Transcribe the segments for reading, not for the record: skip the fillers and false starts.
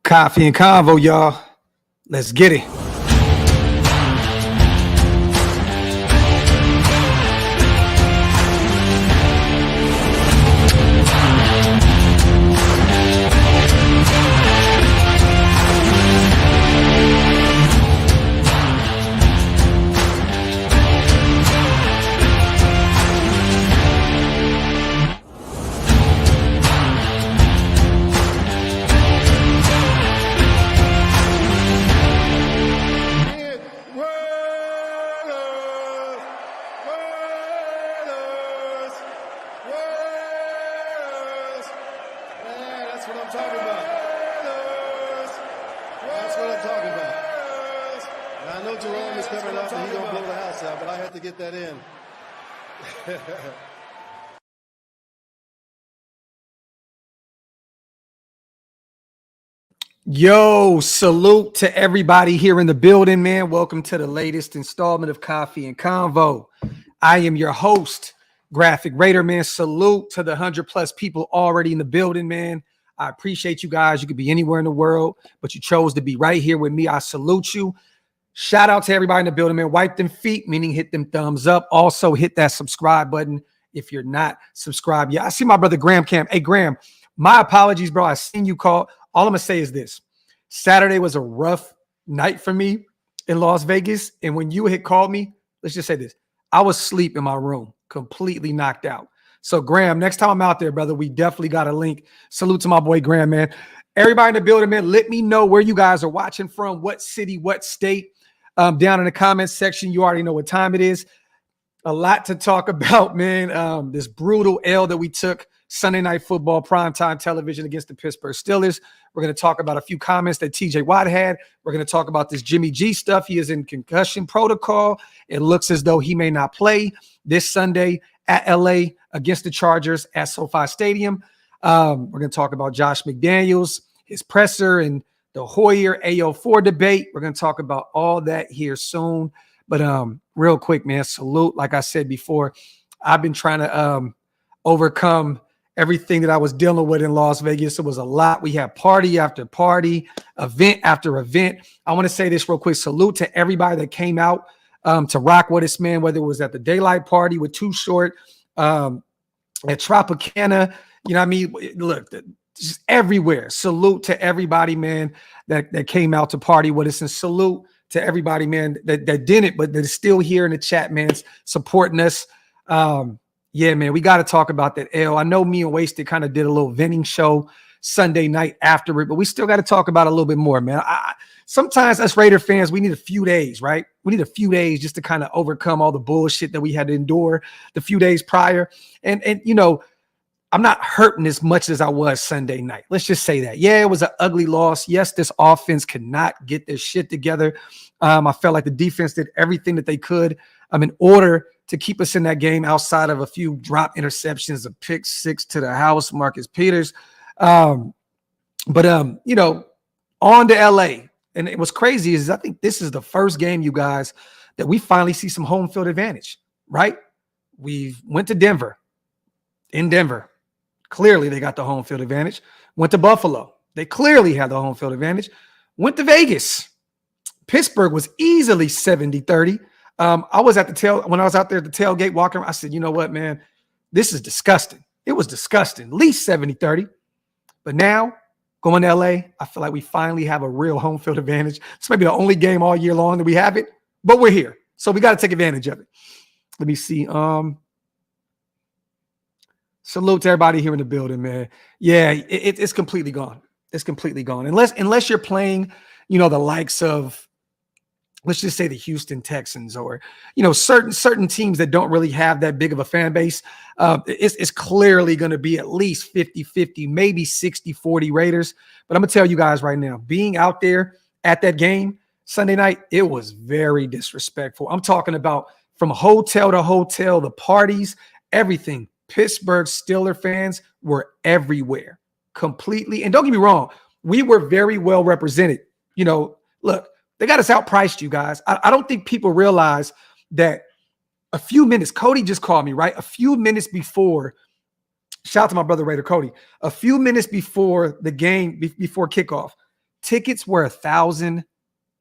Coffee and Convo, y'all. Let's get it. Yo, salute to everybody here in the building, man. Welcome to the latest installment of Coffee and Convo. I am your host, Graphk Raider, man. Salute to the 100+ people already in the building, man. I appreciate you guys. You could be anywhere in the world, but you chose to be right here with me. I salute you. Shout out to everybody in the building, man. Wipe them feet, meaning hit them thumbs up. Also hit that subscribe button if you're not subscribed. Yeah, I see my brother Graham Camp. Hey, Graham, my apologies, bro. I seen you call. All I'm going to say is this. Saturday was a rough night for me in Las Vegas. And when you had called me, let's just say this. I was asleep in my room, completely knocked out. So, Graham, next time I'm out there, brother, we definitely got a link. Salute to my boy, Graham, man. Everybody in the building, man, let me know where you guys are watching from, what city, what state. Down in the comments section, you already know what time it is. A lot to talk about, man. This brutal L that we took Sunday Night Football primetime television against the Pittsburgh Steelers. We're going to talk about a few comments that TJ Watt had. We're going to talk about this Jimmy G stuff. He is in concussion protocol. It looks as though he may not play this Sunday at LA against the Chargers at SoFi Stadium. We're going to talk about Josh McDaniels, his presser, and the Hoyer AO4 debate. We're going to talk about all that here soon. But real quick, man, salute. Like I said before, I've been trying to overcome everything that I was dealing with in Las Vegas. It was a lot. We had party after party, event after event. I want to say this real quick. Salute to everybody that came out to rock with us, man, whether it was at the Daylight Party with Too Short, at Tropicana. You know what I mean? Look, just everywhere. Salute to everybody, man, that came out to party with us. And salute to everybody, man, that didn't, but that is still here in the chat, man, supporting us. Yeah, man, we got to talk about that L. I know me and Wasted kind of did a little venting show Sunday night after it, but we still got to talk about it a little bit more, man. Sometimes us Raider fans, we need a few days, right? We need a few days just to kind of overcome all the bullshit that we had to endure the few days prior. And you know, I'm not hurting as much as I was Sunday night. Let's just say that. Yeah, it was an ugly loss. Yes, this offense could not get their shit together. I felt like the defense did everything that they could in order to keep us in that game outside of a few drop interceptions, a pick six to the house, Marcus Peters. You know, on to LA. And it was crazy is I think this is the first game, you guys, that we finally see some home field advantage, right? We went to Denver. In Denver, clearly they got the home field advantage. Went to Buffalo. They clearly had the home field advantage. Went to Vegas. Pittsburgh was easily 70-30. I was at when I was out there at the tailgate walking around, I said, you know what, man, this is disgusting. It was disgusting, at least 70-30. But now, going to LA, I feel like we finally have a real home field advantage. This might be the only game all year long that we have it, but we're here. So we got to take advantage of it. Let me see. Salute to everybody here in the building, man. Yeah, it's completely gone. It's completely gone. Unless you're playing, you know, the likes of, let's just say the Houston Texans or, you know, certain teams that don't really have that big of a fan base, it's clearly going to be at least 50-50, maybe 60-40 Raiders. But I'm going to tell you guys right now, being out there at that game Sunday night, it was very disrespectful. I'm talking about from hotel to hotel, the parties, everything. Pittsburgh Steelers fans were everywhere completely. And don't get me wrong, we were very well represented. You know, look, they got us outpriced, you guys. I don't think people realize that a few minutes, Cody just called me, right? A few minutes before, shout out to my brother Raider Cody, a few minutes before the game, before kickoff, Tickets were $1,000.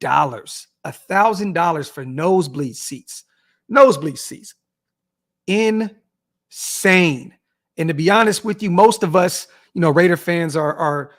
$1,000 for nosebleed seats. Nosebleed seats. Insane. And to be honest with you, most of us, Raider fans are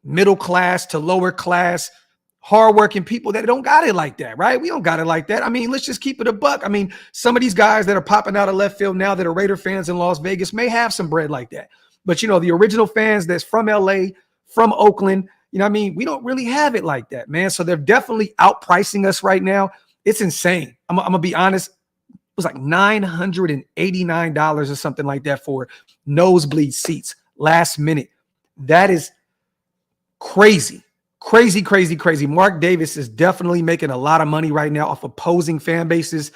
middle class to lower class, hardworking people that don't got it like that, right? We don't got it like that. I mean, let's just keep it a buck. I mean, some of these guys that are popping out of left field now that are Raider fans in Las Vegas may have some bread like that. But, the original fans that's from LA, from Oakland, we don't really have it like that, man. So they're definitely outpricing us right now. It's insane. I'm going to be honest. It was like $989 or something like that for nosebleed seats last minute. That is crazy. Crazy, crazy, crazy. Mark Davis is definitely making a lot of money right now off opposing fan bases.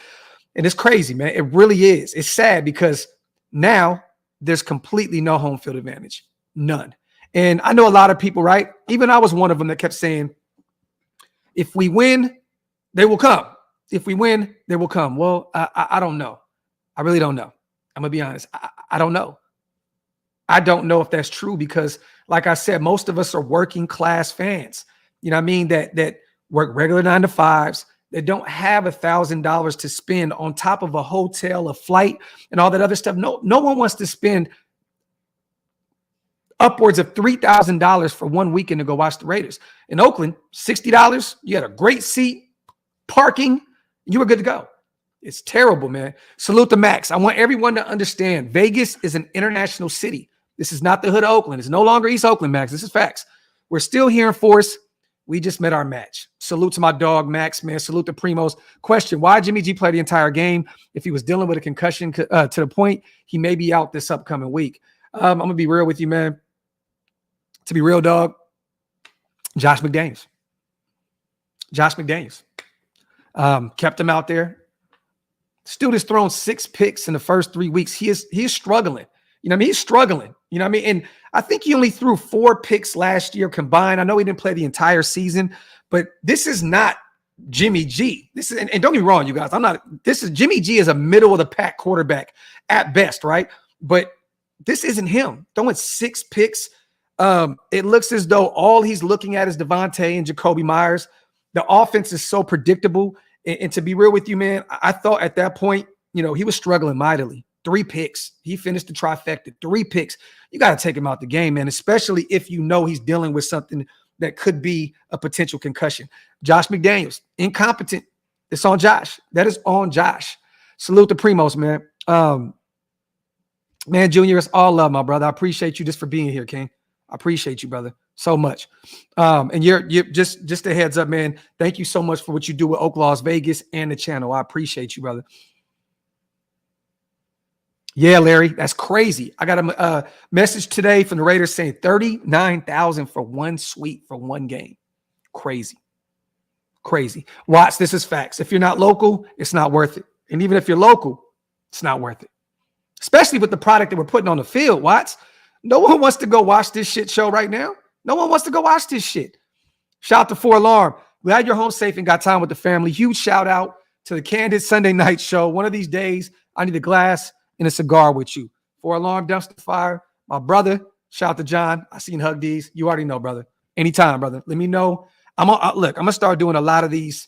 And it's crazy, man. It really is. It's sad because now there's completely no home field advantage. None. And I know a lot of people, right? Even I was one of them that kept saying, if we win, they will come. If we win, they will come. Well, I don't know. I really don't know. I'm going to be honest. I don't know. I don't know if that's true because, like I said, most of us are working class fans, that work regular 9 to 5s, that don't have $1,000 to spend on top of a hotel, a flight, and all that other stuff. No one wants to spend upwards of $3,000 for one weekend to go watch the Raiders. In Oakland, $60, you had a great seat, parking, you were good to go. It's terrible, man. Salute to Max. I want everyone to understand Vegas is an international city. This is not the hood of Oakland. It's no longer East Oakland, Max. This is facts. We're still here in force. We just met our match. Salute to my dog, Max, man. Salute to Primos. Question, why Jimmy G play the entire game if he was dealing with a concussion to the point he may be out this upcoming week? I'm going to be real with you, man. To be real, dog, Josh McDaniels. Kept him out there. Still has thrown 6 picks in the first 3 weeks. He is struggling. He's struggling. And I think he only threw 4 picks last year combined. I know he didn't play the entire season, but this is not Jimmy G. This is, and don't get me wrong, you guys. Jimmy G is a middle of the pack quarterback at best, right? But this isn't him. Throwing 6 picks. It looks as though all he's looking at is Devontae and Jacoby Myers. The offense is so predictable. And to be real with you, man, I thought at that point, he was struggling mightily. 3 picks. He finished the trifecta. 3 picks. You got to take him out the game, man, especially if he's dealing with something that could be a potential concussion. Josh McDaniels, incompetent. It's on Josh. That is on Josh. Salute to Primos, man. Man, Junior, it's all love, my brother. I appreciate you just for being here, King. I appreciate you, brother, so much. And you're just a heads up, man. Thank you so much for what you do with OakLosVegas and the channel. I appreciate you, brother. Yeah, Larry, that's crazy. I got a message today from the Raiders saying $39,000 for one suite for one game. Crazy. Watch, this is facts. If you're not local, it's not worth it. And even if you're local, it's not worth it. Especially with the product that we're putting on the field, Watts. No one wants to go watch this shit show right now. No one wants to go watch this shit. Shout out to 4 Alarm. Glad you're home safe and got time with the family. Huge shout out to the Candid Sunday Night Show. One of these days, I need a glass and a cigar with you. 4 Alarm, Dumpster Fire, my brother. Shout out to John. I seen Hug D's. You already know, brother. Anytime, brother. Let me know. I'm gonna start doing a lot of these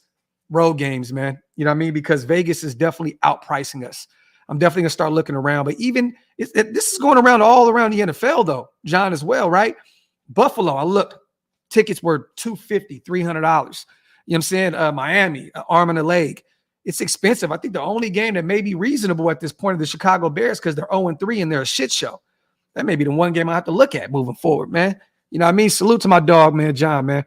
road games, man. You know what I mean? Because Vegas is definitely outpricing us. I'm definitely gonna start looking around. But even this is going around all around the NFL, though, John, as well, right? Buffalo, I looked. Tickets were $250, $300. You know what I'm saying? Miami, arm and a leg. It's expensive. I think the only game that may be reasonable at this point are the Chicago Bears because they're 0-3 and they're a shit show. That may be the one game I have to look at moving forward, man. You know what I mean? Salute to my dog, man, John, man.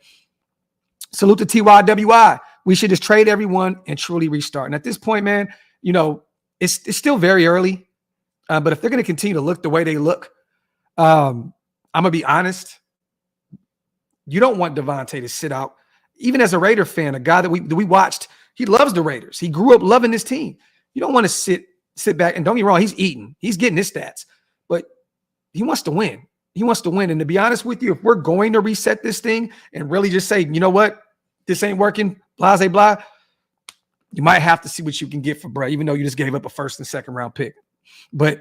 Salute to TYWI. We should just trade everyone and truly restart. And at this point, man, you know, it's still very early. But if they're going to continue to look the way they look, I'm going to be honest. You don't want Devontae to sit out. Even as a Raider fan, a guy that we watched, he loves the Raiders. He grew up loving this team. You don't want to sit back. And don't get me wrong, he's eating. He's getting his stats. But he wants to win. He wants to win. And to be honest with you, if we're going to reset this thing and really just say, you know what, this ain't working, blah, blah, blah, you might have to see what you can get for Bray, even though you just gave up a first and second round pick. But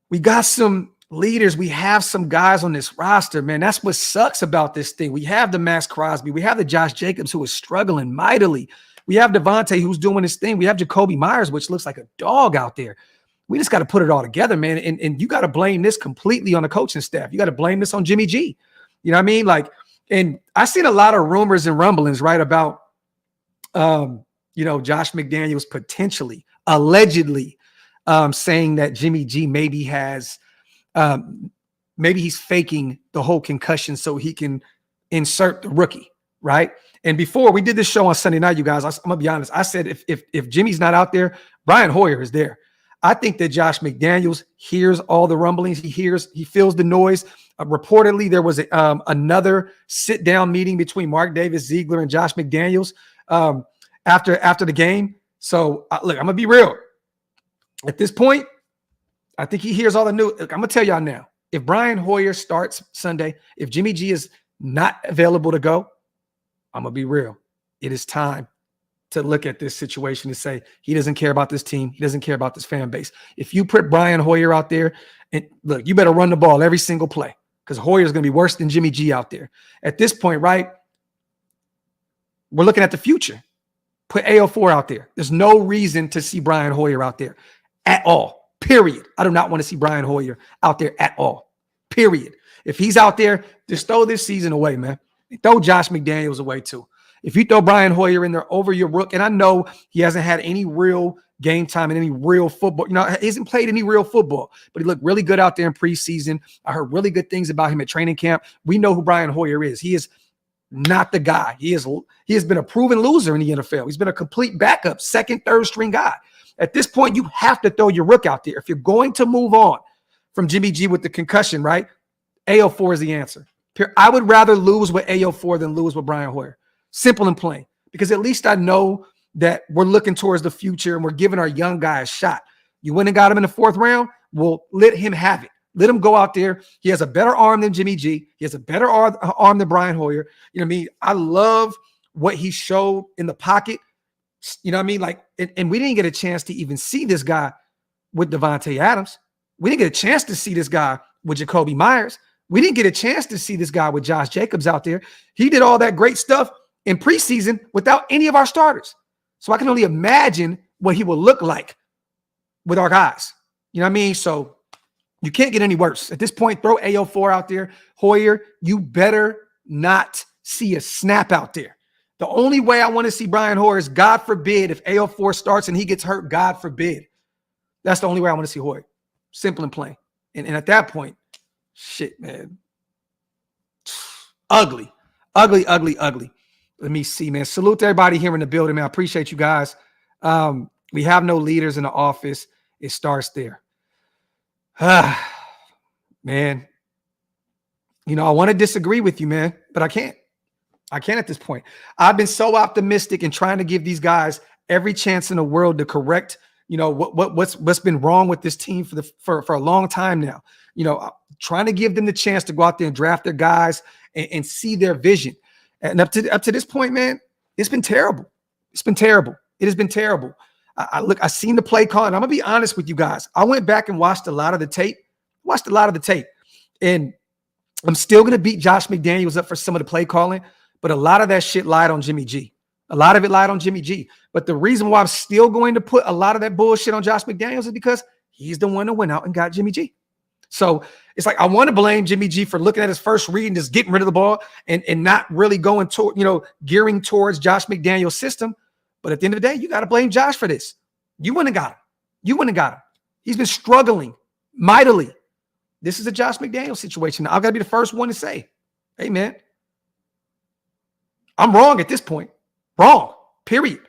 we got some leaders. We have some guys on this roster, man. That's what sucks about this thing. We have the Max Crosby. We have the Josh Jacobs, who is struggling mightily. We have Devontae, who's doing his thing. We have Jacoby Myers, which looks like a dog out there. We just got to put it all together, man. And you got to blame this completely on the coaching staff. You got to blame this on Jimmy G. You know what I mean? Like, and I've seen a lot of rumors and rumblings, right, about, Josh McDaniels potentially, allegedly, saying that Jimmy G maybe has, maybe he's faking the whole concussion so he can insert the rookie, right? And before we did this show on Sunday night, you guys, I'm gonna be honest. I said if Jimmy's not out there, Brian Hoyer is there. I think that Josh McDaniels hears all the rumblings. He feels the noise. Reportedly, there was another sit-down meeting between Mark Davis Ziegler and Josh McDaniels after the game. So look, I'm gonna be real. At this point, I think he hears all the news. Look, I'm gonna tell y'all now. If Brian Hoyer starts Sunday, if Jimmy G is not available to go, I'm gonna be real. It is time to look at this situation and say he doesn't care about this team. He doesn't care about this fan base. If you put Brian Hoyer out there, and look, you better run the ball every single play because Hoyer is going to be worse than Jimmy G out there. At this point, right, we're looking at the future. Put AO4 out there. There's no reason to see Brian Hoyer out there at all, period. I do not want to see Brian Hoyer out there at all, period. If he's out there, just throw this season away, man. Throw Josh McDaniels away too. If you throw Brian Hoyer in there over your rook, and I know he hasn't had any real game time and any real football, he hasn't played any real football, but he looked really good out there in preseason. I heard really good things about him at training camp. We know who Brian Hoyer is. He is not the guy. He has been a proven loser in the NFL. He's been a complete backup, second, third string guy. At this point, you have to throw your rook out there. If you're going to move on from Jimmy G with the concussion, right? AO4 is the answer. I would rather lose with AO4 than lose with Brian Hoyer. Simple and plain, because at least I know that we're looking towards the future and we're giving our young guy a shot. You went and got him in the 4th round. Well, let him have it. Let him go out there. He has a better arm than Jimmy G. He has a better arm than Brian Hoyer. You know what I mean? I love what he showed in the pocket. You know what I mean? Like, and we didn't get a chance to even see this guy with Devontae Adams. We didn't get a chance to see this guy with Jacoby Myers. We didn't get a chance to see this guy with Josh Jacobs out there. He did all that great stuff in preseason without any of our starters. So I can only imagine what he will look like with our guys. You know what I mean? So you can't get any worse. At this point, throw AO4 out there. Hoyer, you better not see a snap out there. The only way I want to see Brian Hoyer is, God forbid, if AO4 starts and he gets hurt, God forbid. That's the only way I want to see Hoyer. Simple and plain. And at that point, shit, man. Ugly. Ugly, ugly, ugly. Let me see, man. Salute to everybody here in the building, man. I appreciate you guys. We have no leaders in the office. It starts there. Man. I want to disagree with you, man, but I can't. I can't at this point. I've been so optimistic and trying to give these guys every chance in the world to correct, what's been wrong with this team for a long time now. Trying to give them the chance to go out there and draft their guys and see their vision. And up to this point, man, it's been terrible. It's been terrible. It has been terrible. I seen the play call, and I'm gonna be honest with you guys. I went back and watched a lot of the tape. And I'm still gonna beat Josh McDaniels up for some of the play calling, but a lot of that shit lied on Jimmy G. A lot of it lied on Jimmy G. But the reason why I'm still going to put a lot of that bullshit on Josh McDaniels is because he's the one that went out and got Jimmy G. So it's like I want to blame Jimmy G for looking at his first read and just getting rid of the ball and not really going toward, gearing towards Josh McDaniels' system. But at the end of the day, you got to blame Josh for this. You wouldn't have got him. He's been struggling mightily. This is a Josh McDaniels situation. I've got to be the first one to say, hey, man, I'm wrong at this point. Wrong, period.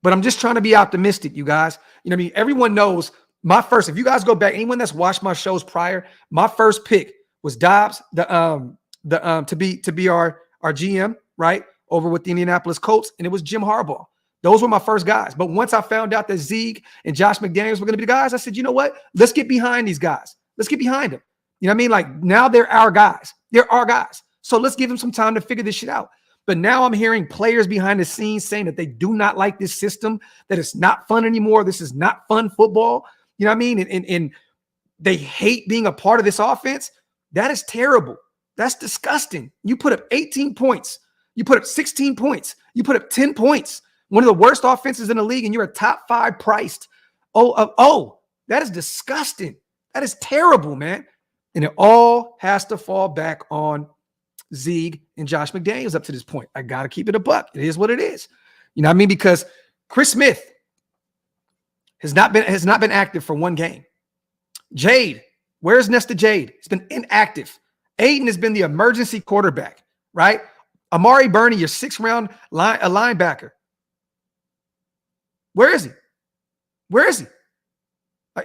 But I'm just trying to be optimistic, you guys. You know what I mean? Everyone knows if you guys go back, anyone that's watched my shows prior, my first pick was Dobbs, to be our GM, right, over with the Indianapolis Colts, and it was Jim Harbaugh. Those were my first guys. But once I found out that Zeke and Josh McDaniels were going to be the guys, I said, you know what? Let's get behind these guys. Let's get behind them. You know what I mean? Like, now they're our guys. They're our guys. So let's give them some time to figure this shit out. But now I'm hearing players behind the scenes saying that they do not like this system, that it's not fun anymore. This is not fun football. You know what I mean? And they hate being a part of this offense. That is terrible. That's disgusting. You put up 18 points. You put up 16 points. You put up 10 points. One of the worst offenses in the league, and you're a top 5 priced. That is disgusting. That is terrible, man. And it all has to fall back on Zeig and Josh McDaniels up to this point. I got to keep it a buck. It is what it is. You know what I mean? Because Chris Smith has not been active for one game. Jade, where's Nesta Jade? He's been inactive. Aiden has been the emergency quarterback, right? Amari Burney, your 6th round linebacker. Where is he? Where is he?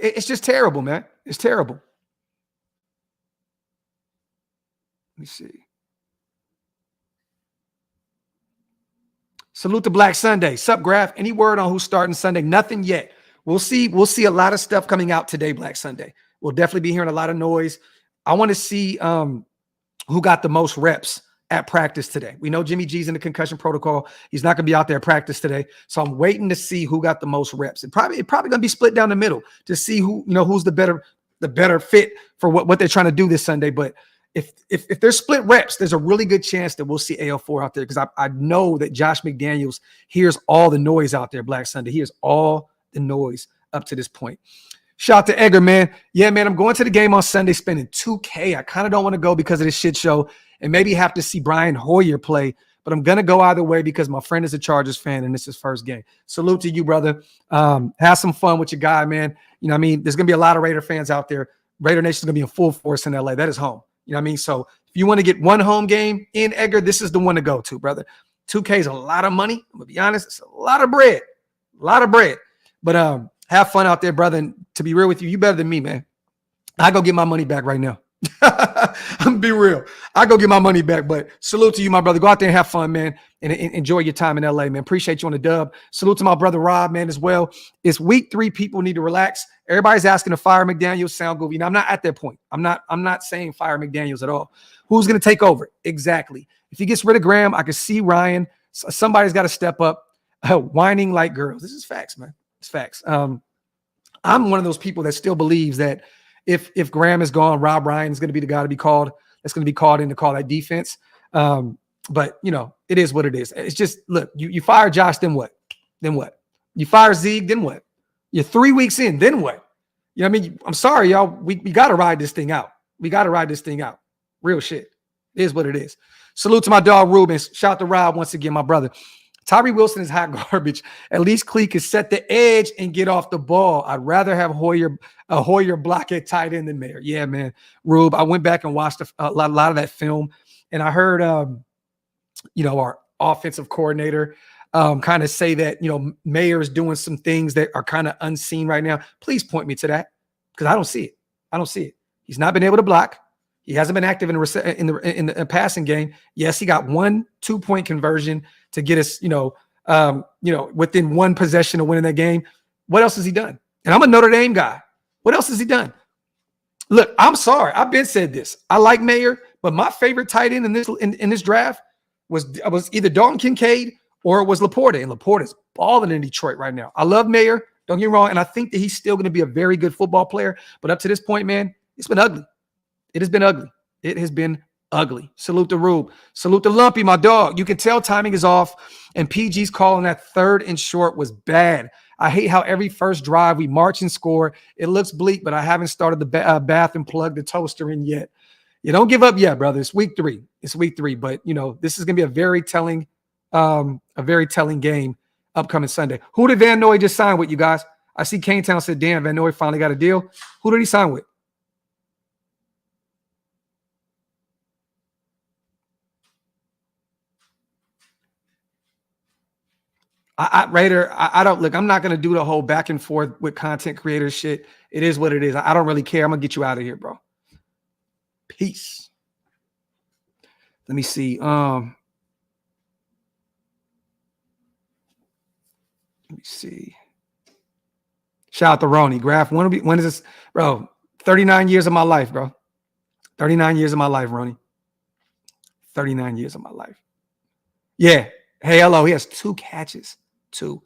It's just terrible, man. It's terrible. Let me see. Salute to Black Sunday. Sup, Graphk? Any word on who's starting Sunday? Nothing yet. We'll see. We'll see a lot of stuff coming out today, Black Sunday. We'll definitely be hearing a lot of noise. I want to see who got the most reps at practice today. We know Jimmy G's in the concussion protocol. He's not going to be out there at practice today. So I'm waiting to see who got the most reps. It probably going to be split down the middle to see who's the better fit for what they're trying to do this Sunday. But if there's split reps, there's a really good chance that we'll see AO4 out there, because I know that Josh McDaniels hears all the noise out there, Black Sunday. He hears all the noise up to this point. Shout out to Edgar, man. Yeah, man, I'm going to the game on Sunday spending $2K. I kind of don't want to go because of this shit show and maybe have to see Brian Hoyer play, but I'm going to go either way because my friend is a Chargers fan and this is his first game. Salute to you, brother. Have some fun with your guy, man. You know what I mean? There's going to be a lot of Raider fans out there. Raider Nation is going to be in full force in LA. That is home. You know what I mean? So if you want to get one home game in Edgar, this is the one to go to, brother. 2K is a lot of money. I'm going to be honest. It's a lot of bread. A lot of bread. But have fun out there, brother. And to be real with you, you better than me, man. I go get my money back right now. I'm gonna be real. I go get my money back. But salute to you, my brother. Go out there and have fun, man, and enjoy your time in LA, man. Appreciate you on the dub. Salute to my brother Rob, man, as well. It's week 3. People need to relax. Everybody's asking to fire McDaniels. Sound good. You know, I'm not at that point. I'm not saying fire McDaniels at all. Who's gonna take over? Exactly. If he gets rid of Graham, I can see Ryan. Somebody's got to step up. Whining like girls. This is facts, man. It's facts. I'm one of those people that still believes that if Graham is gone, Rob Ryan is going to be the guy to be called. That's going to be called in to call that defense. But you know, it is what it is. It's just, look, you fire Josh, then what? Then what? You fire Zeig, then what? You're 3 weeks in, then what? You know what I mean? I'm sorry, y'all. We got to ride this thing out. We got to ride this thing out. Real shit. It is what it is. Salute to my dog Rubens. Shout out to Rob once again, my brother. Tyree Wilson is hot garbage. At least Clee can set the edge and get off the ball. I'd rather have Hoyer block at tight end than Mayer. Yeah, man. Rube, I went back and watched a lot of that film, and I heard, our offensive coordinator kind of say that, Mayer is doing some things that are kind of unseen right now. Please point me to that, because I don't see it. I don't see it. He's not been able to block. He hasn't been active in the passing game. Yes, he got 1 2-point conversion to get us, within one possession of winning that game. What else has he done? And I'm a Notre Dame guy. What else has he done? Look, I'm sorry. I've been said this. I like Mayer, but my favorite tight end in this draft was either Dalton Kincaid or it was Laporta. And Laporta's balling in Detroit right now. I love Mayer. Don't get me wrong. And I think that he's still going to be a very good football player. But up to this point, man, it's been ugly. It has been ugly. It has been ugly. Salute to Rube. Salute to Lumpy, my dog. You can tell timing is off, and PG's calling that 3rd and short was bad. I hate how every first drive we march and score. It looks bleak, but I haven't started the bath and plugged the toaster in yet. You don't give up yet, brother. It's week 3. It's week 3, but this is gonna be a very telling game upcoming Sunday. Who did Van Noy just sign with, you guys? I see Kane Town said, damn, Van Noy finally got a deal. Who did he sign with? Raider, I don't look. I'm not gonna do the whole back and forth with content creators shit. It is what it is. I don't really care. I'm gonna get you out of here, bro. Peace. Let me see. Let me see. Shout out to Ronnie. Graphk. When is this, bro? 39 years of my life, bro. 39 years of my life, Ronnie. 39 years of my life. Yeah. Hey, hello. He has 2 catches. 2.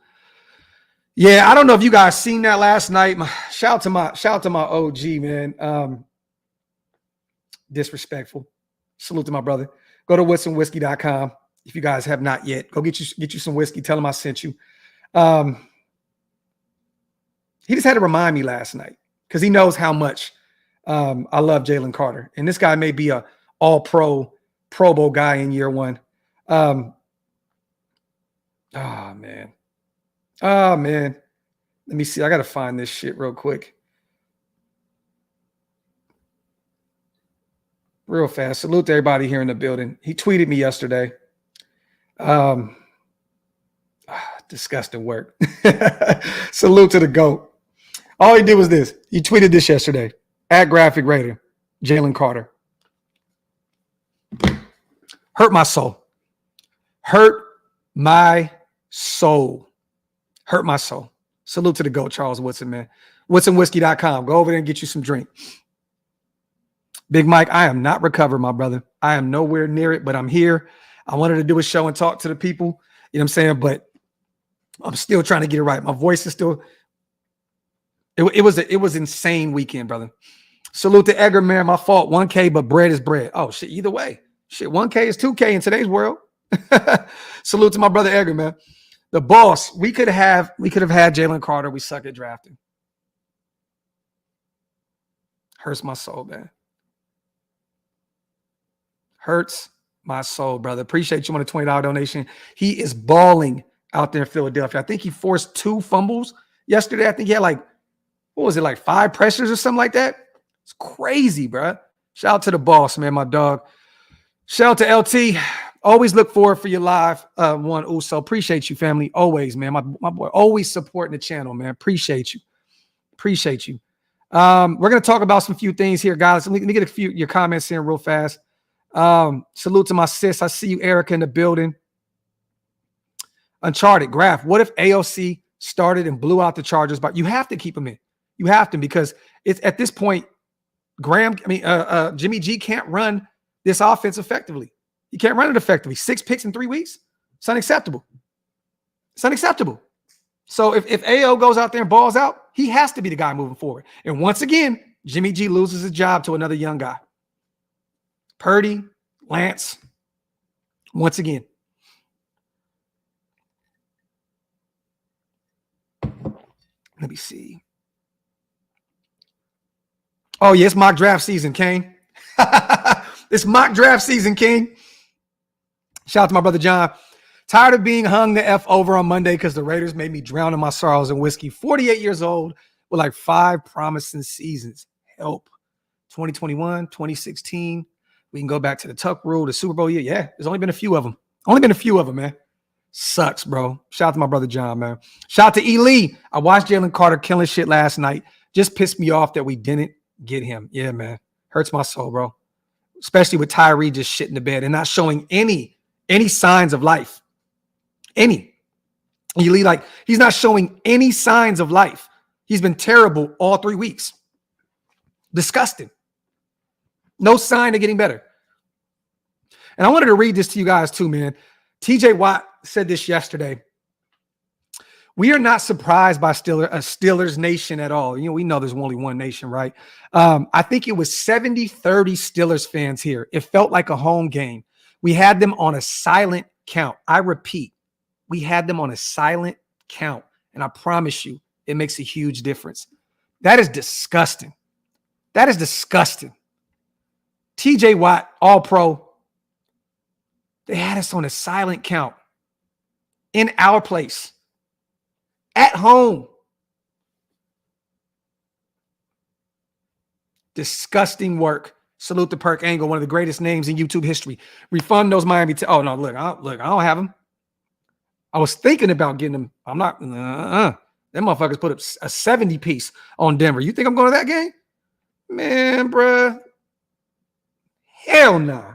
Yeah, I don't know if you guys seen that last night. Shout out to my OG, man. Disrespectful. Salute to my brother. Go to woodsandwhiskey.com. If you guys have not yet, go get you some whiskey. Tell him I sent you. He just had to remind me last night because he knows how much I love Jalen Carter. And this guy may be a all-pro, Pro Bowl guy in year one. Oh, man. Let me see. I got to find this shit real quick. Real fast. Salute to everybody here in the building. He tweeted me yesterday. Disgusting work. Salute to the GOAT. All he did was this. He tweeted this yesterday. At Graphk Raider, Jalen Carter. Hurt my soul. Hurt my soul. Hurt my soul. Salute to the GOAT, Charles Woodson, man. WoodsonWhiskey.com. Go over there and get you some drink. Big Mike, I am not recovered, my brother. I am nowhere near it, but I'm here. I wanted to do a show and talk to the people. You know what I'm saying? But I'm still trying to get it right. My voice is still. It was insane weekend, brother. Salute to Edgar, man. My fault. 1K, but bread is bread. Oh, shit. Either way. Shit, 1K is 2K in today's world. Salute to my brother Edgar, man. The boss. We could have had Jalen Carter. We suck at drafting. Hurts my soul, man. Hurts my soul, brother. Appreciate you on a $20 donation. He is balling out there in Philadelphia. I think he forced 2 fumbles yesterday. I think he had like 5 pressures or something like that? It's crazy, bro. Shout out to the boss, man, my dog. Shout out to LT. Always look forward for your live one, Uso. Appreciate you, family. Always, man. My boy, always supporting the channel, man. Appreciate you. Appreciate you. We're going to talk about some few things here, guys. Let me get a few your comments in real fast. Salute to my sis. I see you, Erica, in the building. Uncharted, Graphk. What if AOC started and blew out the Chargers? But you have to keep them in. You have to, because it's at this point, Jimmy G can't run this offense effectively. He can't run it effectively. 6 picks in 3 weeks. It's unacceptable. It's unacceptable. So if AO goes out there and balls out, he has to be the guy moving forward. And once again, Jimmy G loses his job to another young guy. Purdy, Lance, once again. Let me see. Oh, yeah, it's mock draft season, King. It's mock draft season, King. Shout out to my brother John. Tired of being hung the F over on Monday because the Raiders made me drown in my sorrows and whiskey. 48 years old with like 5 promising seasons. Help. 2021, 2016. We can go back to the Tuck rule, the Super Bowl year. Yeah, there's only been a few of them. Man. Sucks, bro. Shout out to my brother John, man. Shout out to E. Lee. I watched Jalen Carter killing shit last night. Just pissed me off that we didn't get him. Yeah, man. Hurts my soul, bro. Especially with Tyree just shitting the bed and not showing any signs of life. Any. E. Lee, like, he's not showing any signs of life. He's been terrible all 3 weeks. Disgusting. No sign of getting better. And I wanted to read this to you guys too, man. TJ Watt said this yesterday. We are not surprised by Steelers nation at all. You know, we know there's only one nation, right? I think it was 70-30 Steelers fans here. It felt like a home game. We had them on a silent count. I repeat, we had them on a silent count. And I promise you, it makes a huge difference. That is disgusting. That is disgusting. TJ Watt, all pro. They had us on a silent count in our place at home. Disgusting work. Salute to Perk Angle, one of the greatest names in YouTube history. Refund those Miami. Oh, no, look, I don't have them. I was thinking about getting them. I'm not. Them motherfuckers put up a 70 piece on Denver. You think I'm going to that game? Man, bruh. Hell nah.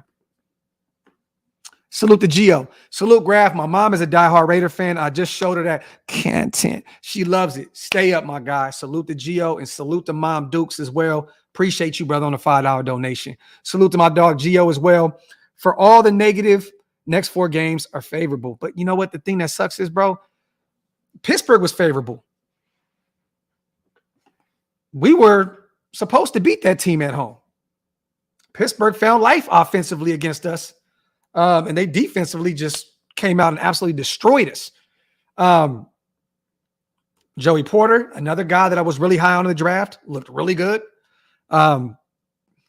Salute to Gio. Salute Graphk. My mom is a diehard Raider fan. I just showed her that content. She loves it. Stay up, my guy. Salute to Gio and salute to Mom Dukes as well. Appreciate you, brother, on a $5 donation. Salute to my dog Gio as well. For all the negative, next 4 games are favorable. But you know what? The thing that sucks is, bro, Pittsburgh was favorable. we were supposed to beat that team at home. Pittsburgh found life offensively against us, and they defensively just came out and absolutely destroyed us. Joey Porter, another guy that I was really high on in the draft, looked really good.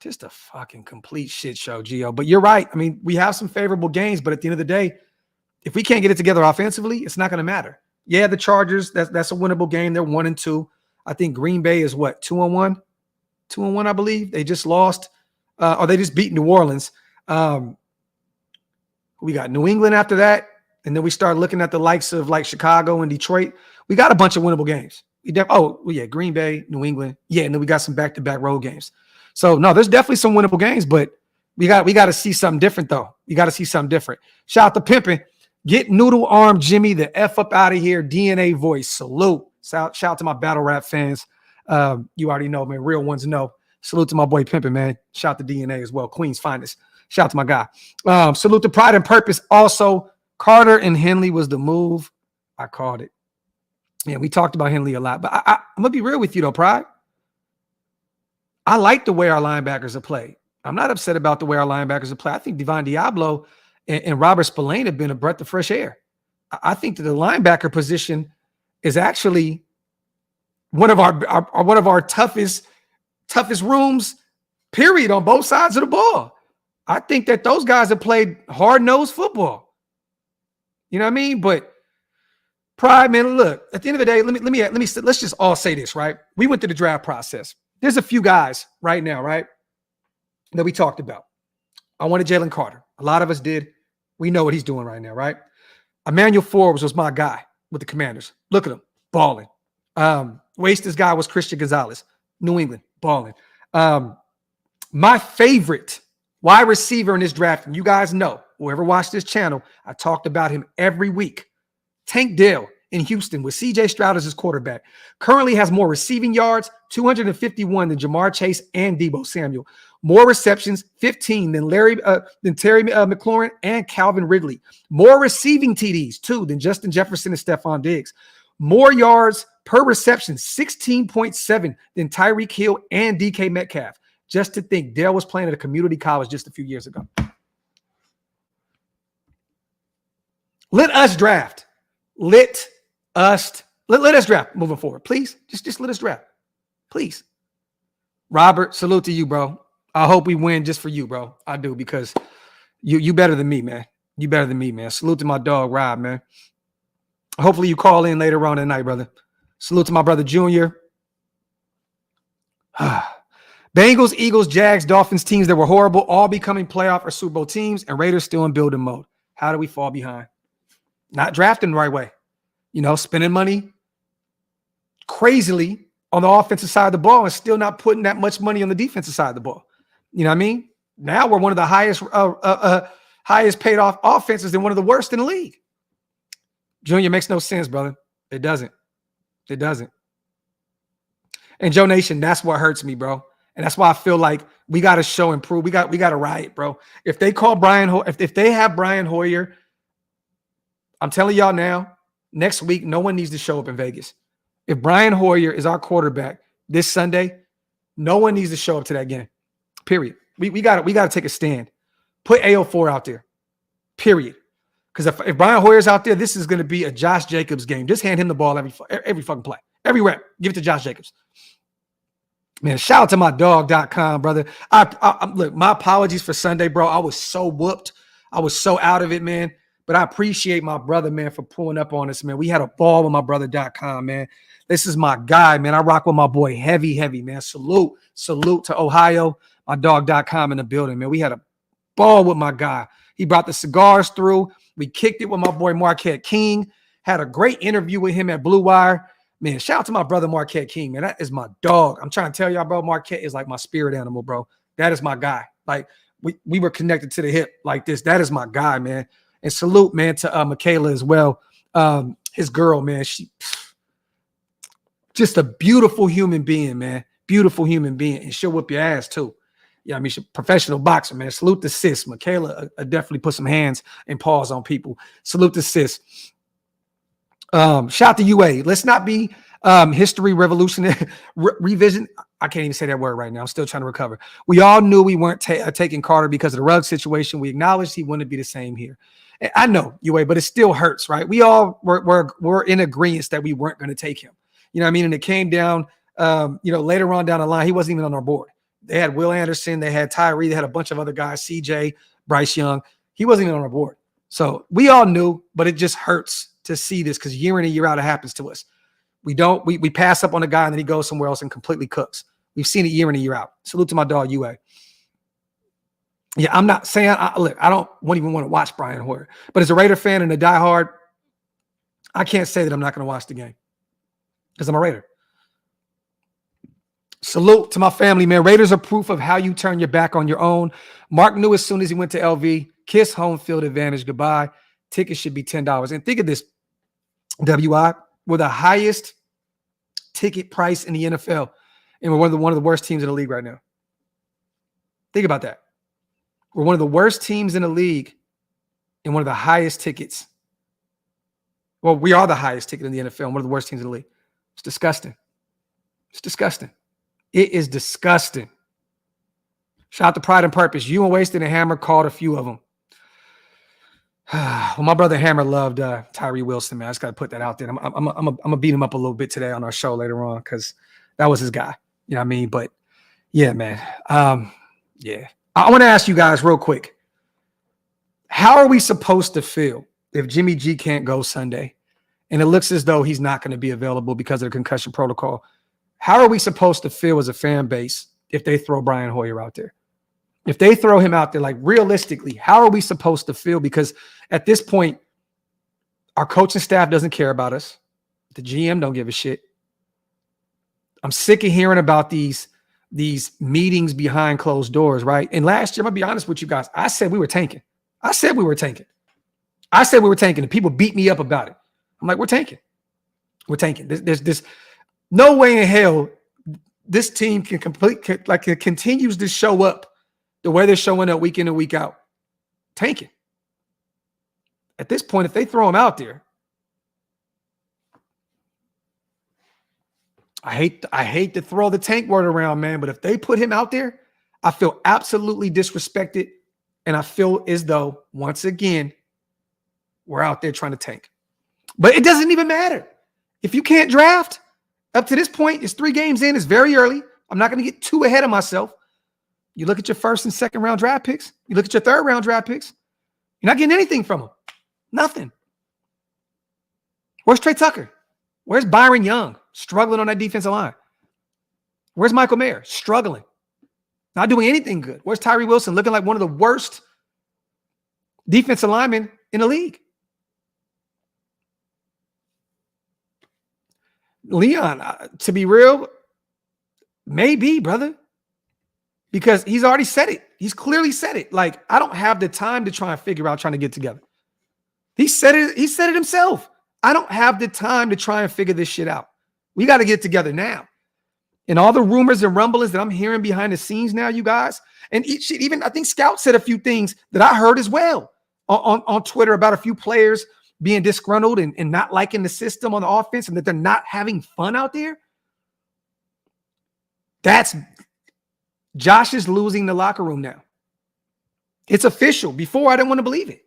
Just a fucking complete shit show, Gio. But you're right. I mean, we have some favorable games, but at the end of the day, if we can't get it together offensively, it's not going to matter. Yeah, the Chargers, that's a winnable game. They're 1-2. I think Green Bay is what, 2-1? 2-1, I believe. They just lost, or they just beat New Orleans. We got New England after that, and then we start looking at the likes of like Chicago and Detroit. We got a bunch of winnable games. Green Bay, New England. Yeah, and then we got some back-to-back road games. So, no, there's definitely some winnable games, but we got to see something different, though. You got to see something different. Shout out to Pimpin'. Get Noodle Arm Jimmy the F up out of here. DNA voice. Salute. Shout out to my battle rap fans. You already know, man. Real ones know. Salute to my boy Pimpin', man. Shout out to DNA as well. Queen's finest. Shout out to my guy. Salute to Pride and Purpose. Also, Carter and Henley was the move. I called it. Yeah, we talked about Henley a lot. But I'm going to be real with you, though, Pride. I like the way our linebackers are played. I'm not upset about the way our linebackers are played. I think Devon Diablo and Robert Spillane have been a breath of fresh air. I think that the linebacker position is actually one of our toughest rooms, period, on both sides of the ball. I think that those guys have played hard-nosed football. You know what I mean? But Pride, man, look, at the end of the day, let's just all say this, right? We went through the draft process. There's a few guys right now, right, that we talked about. I wanted Jalen Carter. A lot of us did. We know what he's doing right now, right? Emmanuel Forbes was my guy with the Commanders. Look at him, balling. This guy was Christian Gonzalez, New England, balling. My favorite wide receiver in this draft, and you guys know, whoever watched this channel, I talked about him every week. Tank Dell in Houston with C.J. Stroud as his quarterback. Currently has more receiving yards, 251, than Jamar Chase and Deebo Samuel. More receptions, 15, than Terry McLaurin and Calvin Ridley. More receiving TDs, 2, than Justin Jefferson and Stephon Diggs. More yards per reception, 16.7, than Tyreek Hill and DK Metcalf. Just to think, Dale was playing at a community college just a few years ago. Let us draft. Let us draft moving forward. Please, just let us draft. Please. Robert, salute to you, bro. I hope we win just for you, bro. I do, because you better than me, man. You better than me, man. Salute to my dog, Rob, man. Hopefully you call in later on tonight, brother. Salute to my brother, Junior. Bengals, Eagles, Jags, Dolphins, teams that were horrible, all becoming playoff or Super Bowl teams, and Raiders still in building mode. How do we fall behind? Not drafting the right way. Spending money crazily on the offensive side of the ball and still not putting that much money on the defensive side of the ball. You know what I mean? Now we're one of the highest paid off offenses and one of the worst in the league. Junior, makes no sense, brother. It doesn't. It doesn't. And Joe Nation, that's what hurts me, bro. And that's why I feel like we got to show and prove. We got to riot, bro. If they call if they have Brian Hoyer, I'm telling y'all now, next week, no one needs to show up in Vegas. If Brian Hoyer is our quarterback this Sunday, no one needs to show up to that game. Period. We got to take a stand. Put AO4 out there. Period. Because if Brian Hoyer's out there, this is going to be a Josh Jacobs game. Just hand him the ball every fucking play. Every rep. Give it to Josh Jacobs. Man, shout out to my dog.com, brother. Look, my apologies for Sunday, bro. I was so whooped. I was so out of it, man. But I appreciate my brother, man, for pulling up on us, man. We had a ball with my brother.com, man. This is my guy, man. I rock with my boy heavy, man. Salute to Ohio. My dog.com in the building, man. We had a ball with my guy. He brought the cigars through. We kicked it with my boy Marquette King. Had a great interview with him at Blue Wire. Man, shout out to my brother Marquette King, man. That is my dog. I'm trying to tell y'all, bro, Marquette is like my spirit animal, bro. That is my guy. Like, we were connected to the hip like this. That is my guy, man. And salute, man, to Michaela as well. His girl, man, she just a beautiful human being, man. Beautiful human being. And she'll whip your ass, too. Yeah, I mean, she's a professional boxer, man. Salute to sis. Michaela definitely put some hands and paws on people. Salute to sis. Shout out to UA. Let's not be History revolutionary revision. I can't even say that word right now. I'm still trying to recover. We all knew we weren't taking Carter because of the Ruggs situation. We acknowledged he wouldn't be the same here. And I know, UA, but it still hurts, right? We all were in agreement that we weren't going to take him. You know what I mean? And it came down, later on down the line, he wasn't even on our board. They had Will Anderson, they had Tyree, they had a bunch of other guys, CJ, Bryce Young. He wasn't even on our board. So we all knew, but it just hurts to see this because year in and year out, it happens to us. We pass up on a guy and then he goes somewhere else and completely cooks. We've seen it year in and year out. Salute to my dog, UA. Yeah, I'm not saying, I don't even want to watch Brian Hoyer. But as a Raider fan and a diehard, I can't say that I'm not going to watch the game because I'm a Raider. Salute to my family, man. Raiders are proof of how you turn your back on your own. Mark knew as soon as he went to LV, kiss home field advantage, goodbye. Tickets should be $10. And think of this, WI, we're the highest ticket price in the NFL. And we're one of the worst teams in the league right now. Think about that. We're one of the worst teams in the league and one of the highest tickets. Well, we are the highest ticket in the NFL and one of the worst teams in the league. It's disgusting. It's disgusting. It is disgusting. Shout out to Pride and Purpose. You and Wasted and Hammer called a few of them. Well, my brother Hammer loved Tyree Wilson, man. I just got to put that out there. I'm going to beat him up a little bit today on our show later on because that was his guy. You know what I mean? But, yeah, man. Yeah. I want to ask you guys real quick. How are we supposed to feel if Jimmy G can't go Sunday and it looks as though he's not going to be available because of the concussion protocol? How are we supposed to feel as a fan base if they throw Brian Hoyer out there? If they throw him out there, like realistically, how are we supposed to feel? Because at this point, our coaching staff doesn't care about us. The GM don't give a shit. I'm sick of hearing about these meetings behind closed doors, right? And last year, I'm going to be honest with you guys, I said we were tanking. And people beat me up about it. I'm like, we're tanking. There's no way in hell this team can it continues to show up the way they're showing up week in and week out. Tanking. At this point, if they throw him out there, I hate to throw the tank word around, man, but if they put him out there, I feel absolutely disrespected, and I feel as though, once again, we're out there trying to tank. But it doesn't even matter. If you can't draft, up to this point, it's 3 games in. It's very early. I'm not going to get too ahead of myself. You look at your first and second round draft picks. You look at your third round draft picks. You're not getting anything from them. Nothing. Where's Trey Tucker? Where's Byron Young? Struggling on that defensive line. Where's Michael Mayer? Struggling. Not doing anything good. Where's Tyree Wilson? Looking like one of the worst defensive linemen in the league. Leon, to be real, maybe, brother. Because he's already said it. He's clearly said it. Like, I don't have the time to try and figure out trying to get together. He said it himself. I don't have the time to try and figure this shit out. We got to get together now. And all the rumors and rumblings that I'm hearing behind the scenes now, you guys, and even I think Scout said a few things that I heard as well on Twitter about a few players being disgruntled and not liking the system on the offense and that they're not having fun out there. Josh is losing the locker room now. It's official. Before, I didn't want to believe it.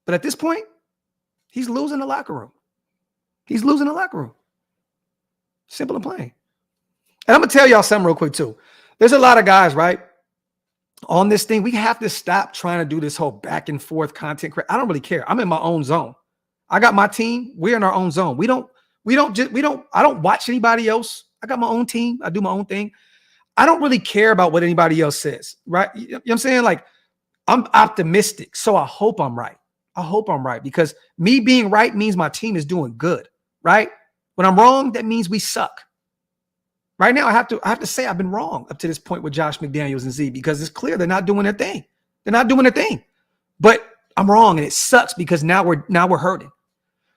But at this point, he's losing the locker room. Simple and plain. And I'm going to tell y'all something real quick, too. There's a lot of guys, right, on this thing. We have to stop trying to do this whole back and forth content. I don't really care. I'm in my own zone. I got my team. We're in our own zone. I don't watch anybody else. I got my own team. I do my own thing. I don't really care about what anybody else says, right? You know what I'm saying? Like, I'm optimistic, so I hope I'm right. Because me being right means my team is doing good, right? When I'm wrong, that means we suck. Right now, I have to say I've been wrong up to this point with Josh McDaniels and Z because it's clear they're not doing their thing. But I'm wrong, and it sucks because now we're hurting.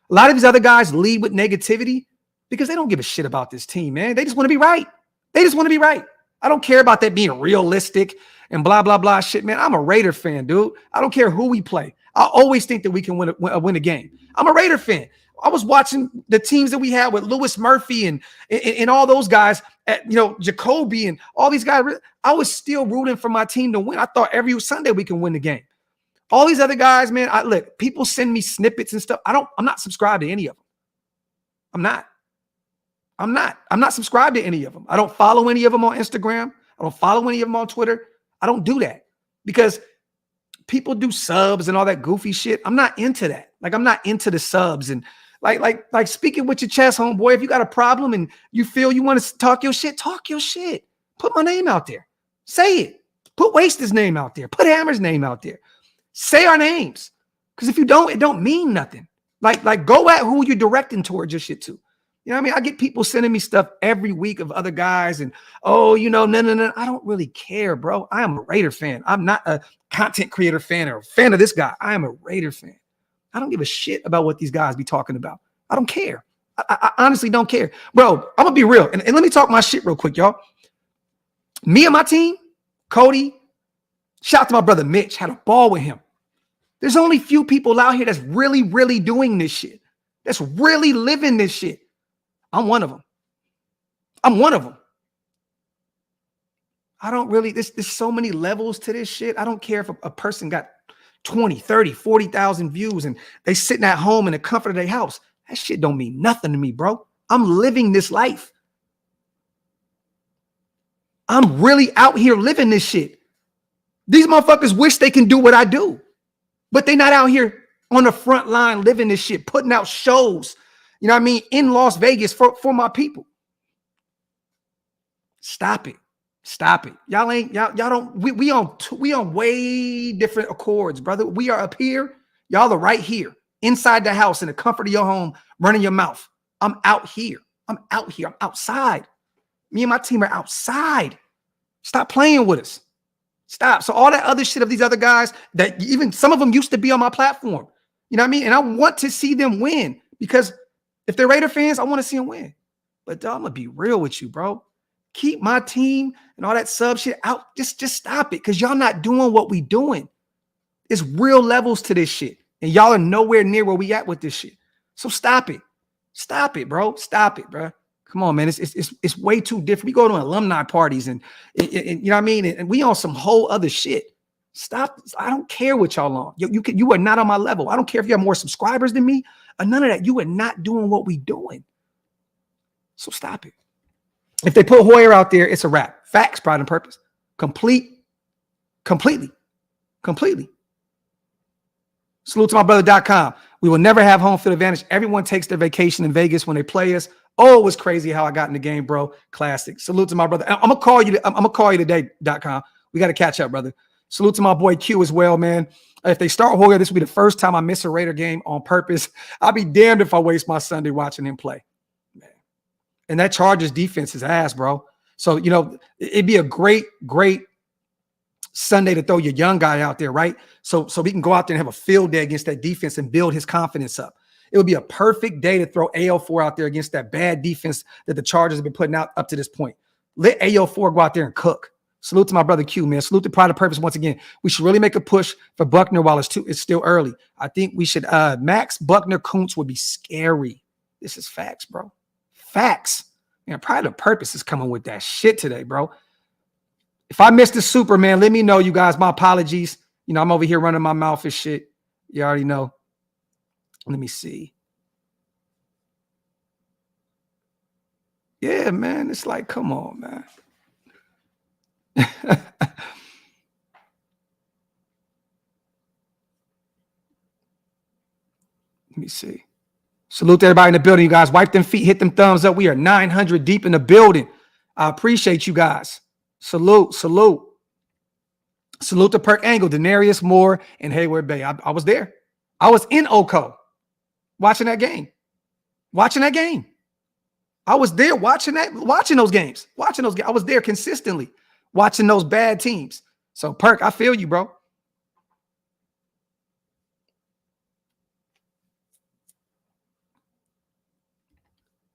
A lot of these other guys lead with negativity because they don't give a shit about this team, man. They just want to be right. I don't care about that being realistic and blah, blah, blah shit, man. I'm a Raider fan, dude. I don't care who we play. I always think that we can win a game. I'm a Raider fan. I was watching the teams that we had with Lewis Murphy and all those guys, Jacoby and all these guys. I was still rooting for my team to win. I thought every Sunday we can win the game. All these other guys, man, look, people send me snippets and stuff. I'm not subscribed to any of them. I'm not subscribed to any of them. I don't follow any of them on Instagram. I don't follow any of them on Twitter. I don't do that because people do subs and all that goofy shit. I'm not into that. Like, I'm not into the subs and like speaking with your chest, homeboy. If you got a problem and you feel you want to talk your shit, talk your shit. Put my name out there. Say it. Put Waster's name out there. Put Hammer's name out there. Say our names. Because if you don't, it don't mean nothing. Like go at who you're directing towards your shit to. You know what I mean? I get people sending me stuff every week of other guys and, no. I don't really care, bro. I am a Raider fan. I'm not a content creator fan or a fan of this guy. I am a Raider fan. I don't give a shit about what these guys be talking about. I don't care. I honestly don't care. Bro, I'm going to be real. And let me talk my shit real quick, y'all. Me and my team, Cody, shout out to my brother Mitch, had a ball with him. There's only few people out here that's really, really doing this shit. That's really living this shit. I'm one of them. I don't really, there's so many levels to this shit. I don't care if a person got 20, 30, 40,000 views and they sitting at home in the comfort of their house. That shit don't mean nothing to me, bro. I'm living this life. I'm really out here living this shit. These motherfuckers wish they can do what I do, but they not out here on the front line living this shit, putting out shows, you know what I mean, in Las Vegas for my people. Stop it. Stop it. Y'all don't, we on way different accords, brother. We are up here. Y'all are right here inside the house in the comfort of your home, running your mouth. I'm out here. I'm outside. Me and my team are outside. Stop playing with us. Stop. So all that other shit of these other guys that even some of them used to be on my platform, you know what I mean? And I want to see them win because if they're Raider fans, I want to see them win. But dog, I'm going to be real with you, bro. Keep my team and all that sub shit out. Just stop it because y'all not doing what we doing. It's real levels to this shit. And y'all are nowhere near where we at with this shit. So stop it. Stop it, bro. Stop it, bro. Come on, man. It's way too different. We go to alumni parties and you know what I mean? And we on some whole other shit. Stop. I don't care what y'all on. You are not on my level. I don't care if you have more subscribers than me or none of that. You are not doing what we doing. So stop it. If they put Hoyer out there, it's a wrap. Facts, pride, and purpose. Completely. Salute to my brother.com. We will never have home field advantage. Everyone takes their vacation in Vegas when they play us. Oh, it was crazy how I got in the game, bro. Classic. Salute to my brother. I'm gonna call you today.com. We got to catch up, brother. Salute to my boy Q as well, man. If they start Hoyer, this will be the first time I miss a Raider game on purpose. I'll be damned if I waste my Sunday watching him play. Man. And that Chargers defense is ass, bro. So, you know, it'd be a great Sunday to throw your young guy out there, right? So we can go out there and have a field day against that defense and build his confidence up. It would be a perfect day to throw AO4 out there against that bad defense that the Chargers have been putting out up to this point. Let AO4 go out there and cook. Salute to my brother Q, man. Salute to Pride of Purpose once again. We should really make a push for Buckner while it's still early. I think we should Max Buckner Kuntz would be scary. This is facts, bro. Facts. Man, Pride of Purpose is coming with that shit today, bro. If I missed the super, man, let me know, you guys. My apologies. You know, I'm over here running my mouth and shit. You already know. Let me see. Yeah, man. It's like, come on, man. Let me see. Salute to everybody in the building, you guys. Wipe them feet, hit them thumbs up. We are 900 deep in the building. I appreciate you guys. Salute. Salute to Perk Angle, Denarius Moore, and Hayward Bay. I was there. I was in Oko watching that game. I was there watching those games. I was there consistently watching those bad teams. So, Perk, I feel you, bro.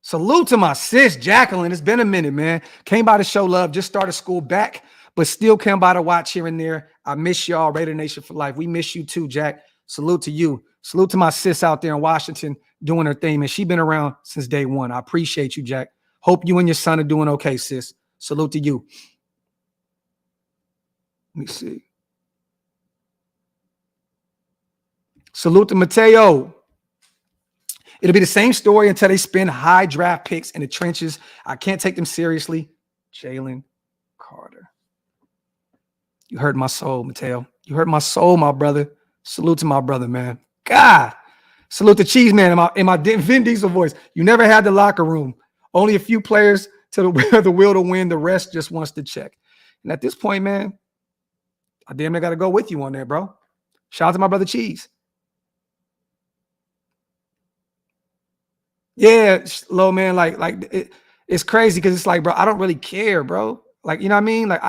Salute to my sis, Jacqueline. It's been a minute, man. Came by to show love. Just started school back, but still came by to watch here and there. I miss y'all, Raider Nation for life. We miss you too, Jack. Salute to you. Salute to my sis out there in Washington. doing her thing, man. She been around since day one. I appreciate you, Jack. Hope you and your son are doing okay, sis. Salute to you. Let me see. Salute to Mateo. It'll be the same story until they spend high draft picks in the trenches. I can't take them seriously. Jalen Carter. You hurt my soul, Mateo. You hurt my soul, my brother. Salute to my brother, man. God. Salute to Cheese Man in my Vin Diesel voice. You never had the locker room. Only a few players to the will to win. The rest just wants to check. And at this point, man, I damn near got to go with you on that, bro. Shout out to my brother Cheese. Yeah, low man, it's crazy because it's like, bro, I don't really care, bro. Like, you know what I mean? Like,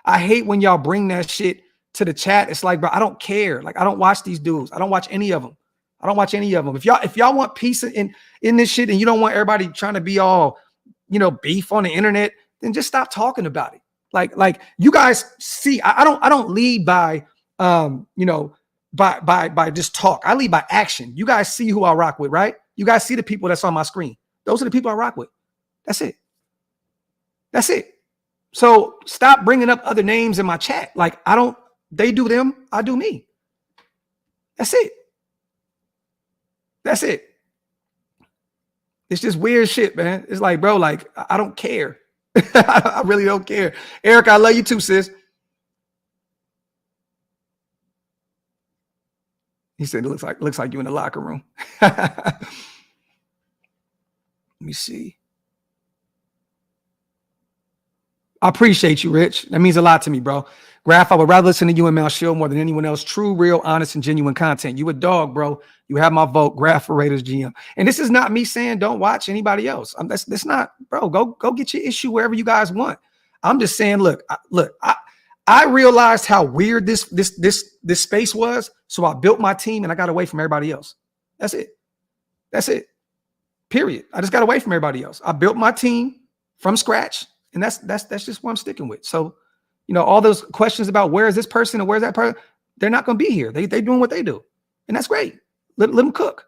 I hate when y'all bring that shit to the chat. It's like, bro, I don't care. Like, I don't watch these dudes. I don't watch any of them. I don't watch any of them. If y'all want peace in this shit and you don't want everybody trying to be all, beef on the internet, then just stop talking about it. Like you guys see, I don't lead by by just talk. I lead by action. You guys see who I rock with, right? You guys see the people that's on my screen. Those are the people I rock with. That's it. That's it. So stop bringing up other names in my chat. Like, they do them, I do me. That's it. That's it. It's just weird shit, man. It's like, bro, like, I don't care. I really don't care. Eric, I love you too, sis. He said, it looks like you in the locker room. Let me see. I appreciate you, Rich. That means a lot to me, bro. Graphk, I would rather listen to you and Mal Shield more than anyone else. True, real, honest, and genuine content. You a dog, bro. You have my vote. Graphk for Raiders GM. And this is not me saying don't watch anybody else. That's not, bro. Go get your issue wherever you guys want. I'm just saying, look. I realized how weird this space was, so I built my team and I got away from everybody else. That's it. That's it. Period. I just got away from everybody else. I built my team from scratch, and that's just what I'm sticking with. So, all those questions about where is this person and where's that person, they're not going to be here. They doing what they do, and that's great. Let them cook.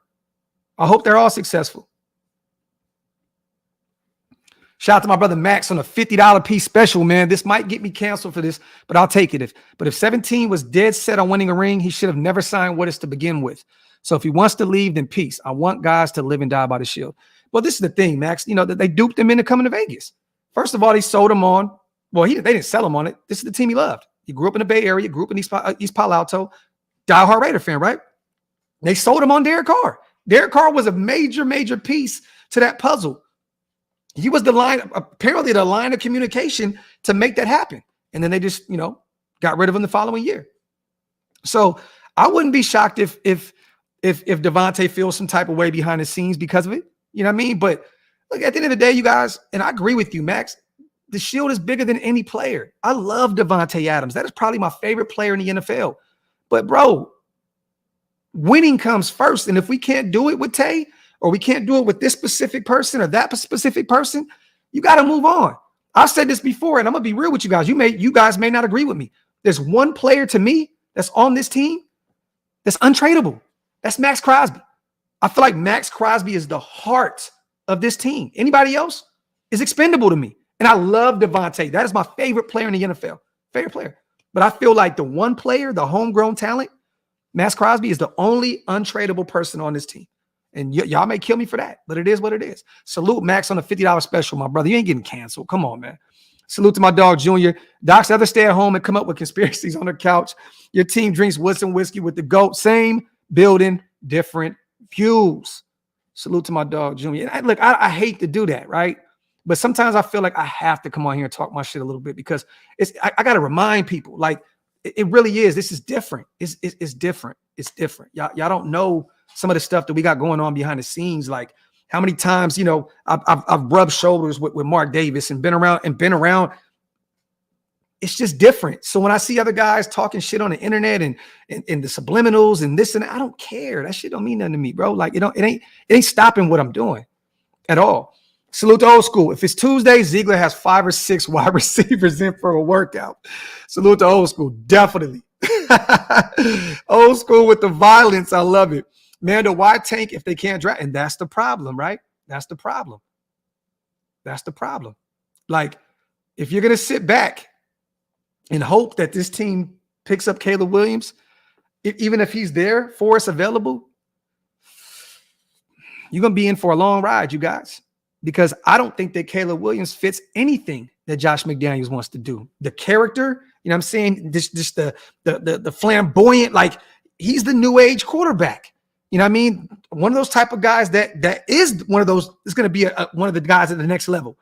I hope they're all successful. Shout out to my brother Max on a $50 piece special, man. This might get me canceled for this, but I'll take it. But if 17 was dead set on winning a ring, he should have never signed with us to begin with. So if he wants to leave, then peace. I want guys to live and die by the shield. Well, this is the thing, Max. That they duped him into coming to Vegas. First of all, they sold him on. Well, they didn't sell him on it. This is the team he loved. He grew up in the Bay Area, grew up in East Palo Alto, diehard Raider fan, right? They sold him on Derek Carr. Derek Carr was a major, major piece to that puzzle. He was apparently the line of communication to make that happen. And then they just, got rid of him the following year. So I wouldn't be shocked if Devontae feels some type of way behind the scenes because of it. You know what I mean? But look, at the end of the day, you guys, and I agree with you, Max, the shield is bigger than any player. I love Devontae Adams. That is probably my favorite player in the NFL. But bro, winning comes first. And if we can't do it with Tay, or we can't do it with this specific person or that specific person, you got to move on. I've said this before, and I'm going to be real with you guys. You guys may not agree with me. There's one player to me that's on this team that's untradeable. That's Max Crosby. I feel like Max Crosby is the heart of this team. Anybody else is expendable to me. And I love Devontae. That is my favorite player in the NFL. Favorite player. But I feel like the one player, the homegrown talent, Max Crosby is the only untradeable person on this team. And y'all may kill me for that, but it is what it is. Salute Max on the $50 special, my brother. You ain't getting canceled. Come on, man. Salute to my dog, Junior. Doc's ever stay at home and come up with conspiracies on the couch. Your team drinks Woodson whiskey with the GOAT. Same building, different views. Salute to my dog, Junior. And I hate to do that, right? But sometimes I feel like I have to come on here and talk my shit a little bit because I got to remind people, like, it really is. This is different. It's different. It's different. Y'all don't know some of the stuff that we got going on behind the scenes. Like how many times, I've rubbed shoulders with Mark Davis and been around. It's just different. So when I see other guys talking shit on the internet and the subliminals and this and that, I don't care. That shit don't mean nothing to me, bro. Like, it ain't stopping what I'm doing at all. Salute to Old School. If it's Tuesday, Ziegler has 5 or 6 wide receivers in for a workout. Salute to Old School. Definitely. Old School with the violence. I love it. Mando, why tank if they can't draft? And that's the problem, right? That's the problem. That's the problem. Like, if you're going to sit back and hope that this team picks up Caleb Williams, even if he's there, Forrest available, you're going to be in for a long ride, you guys, because I don't think that Caleb Williams fits anything that Josh McDaniels wants to do. The character, you know what I'm saying? Just the flamboyant, like, he's the new age quarterback. You know what I mean? One of those type of guys that is one of those, is going to be one of the guys at the next level,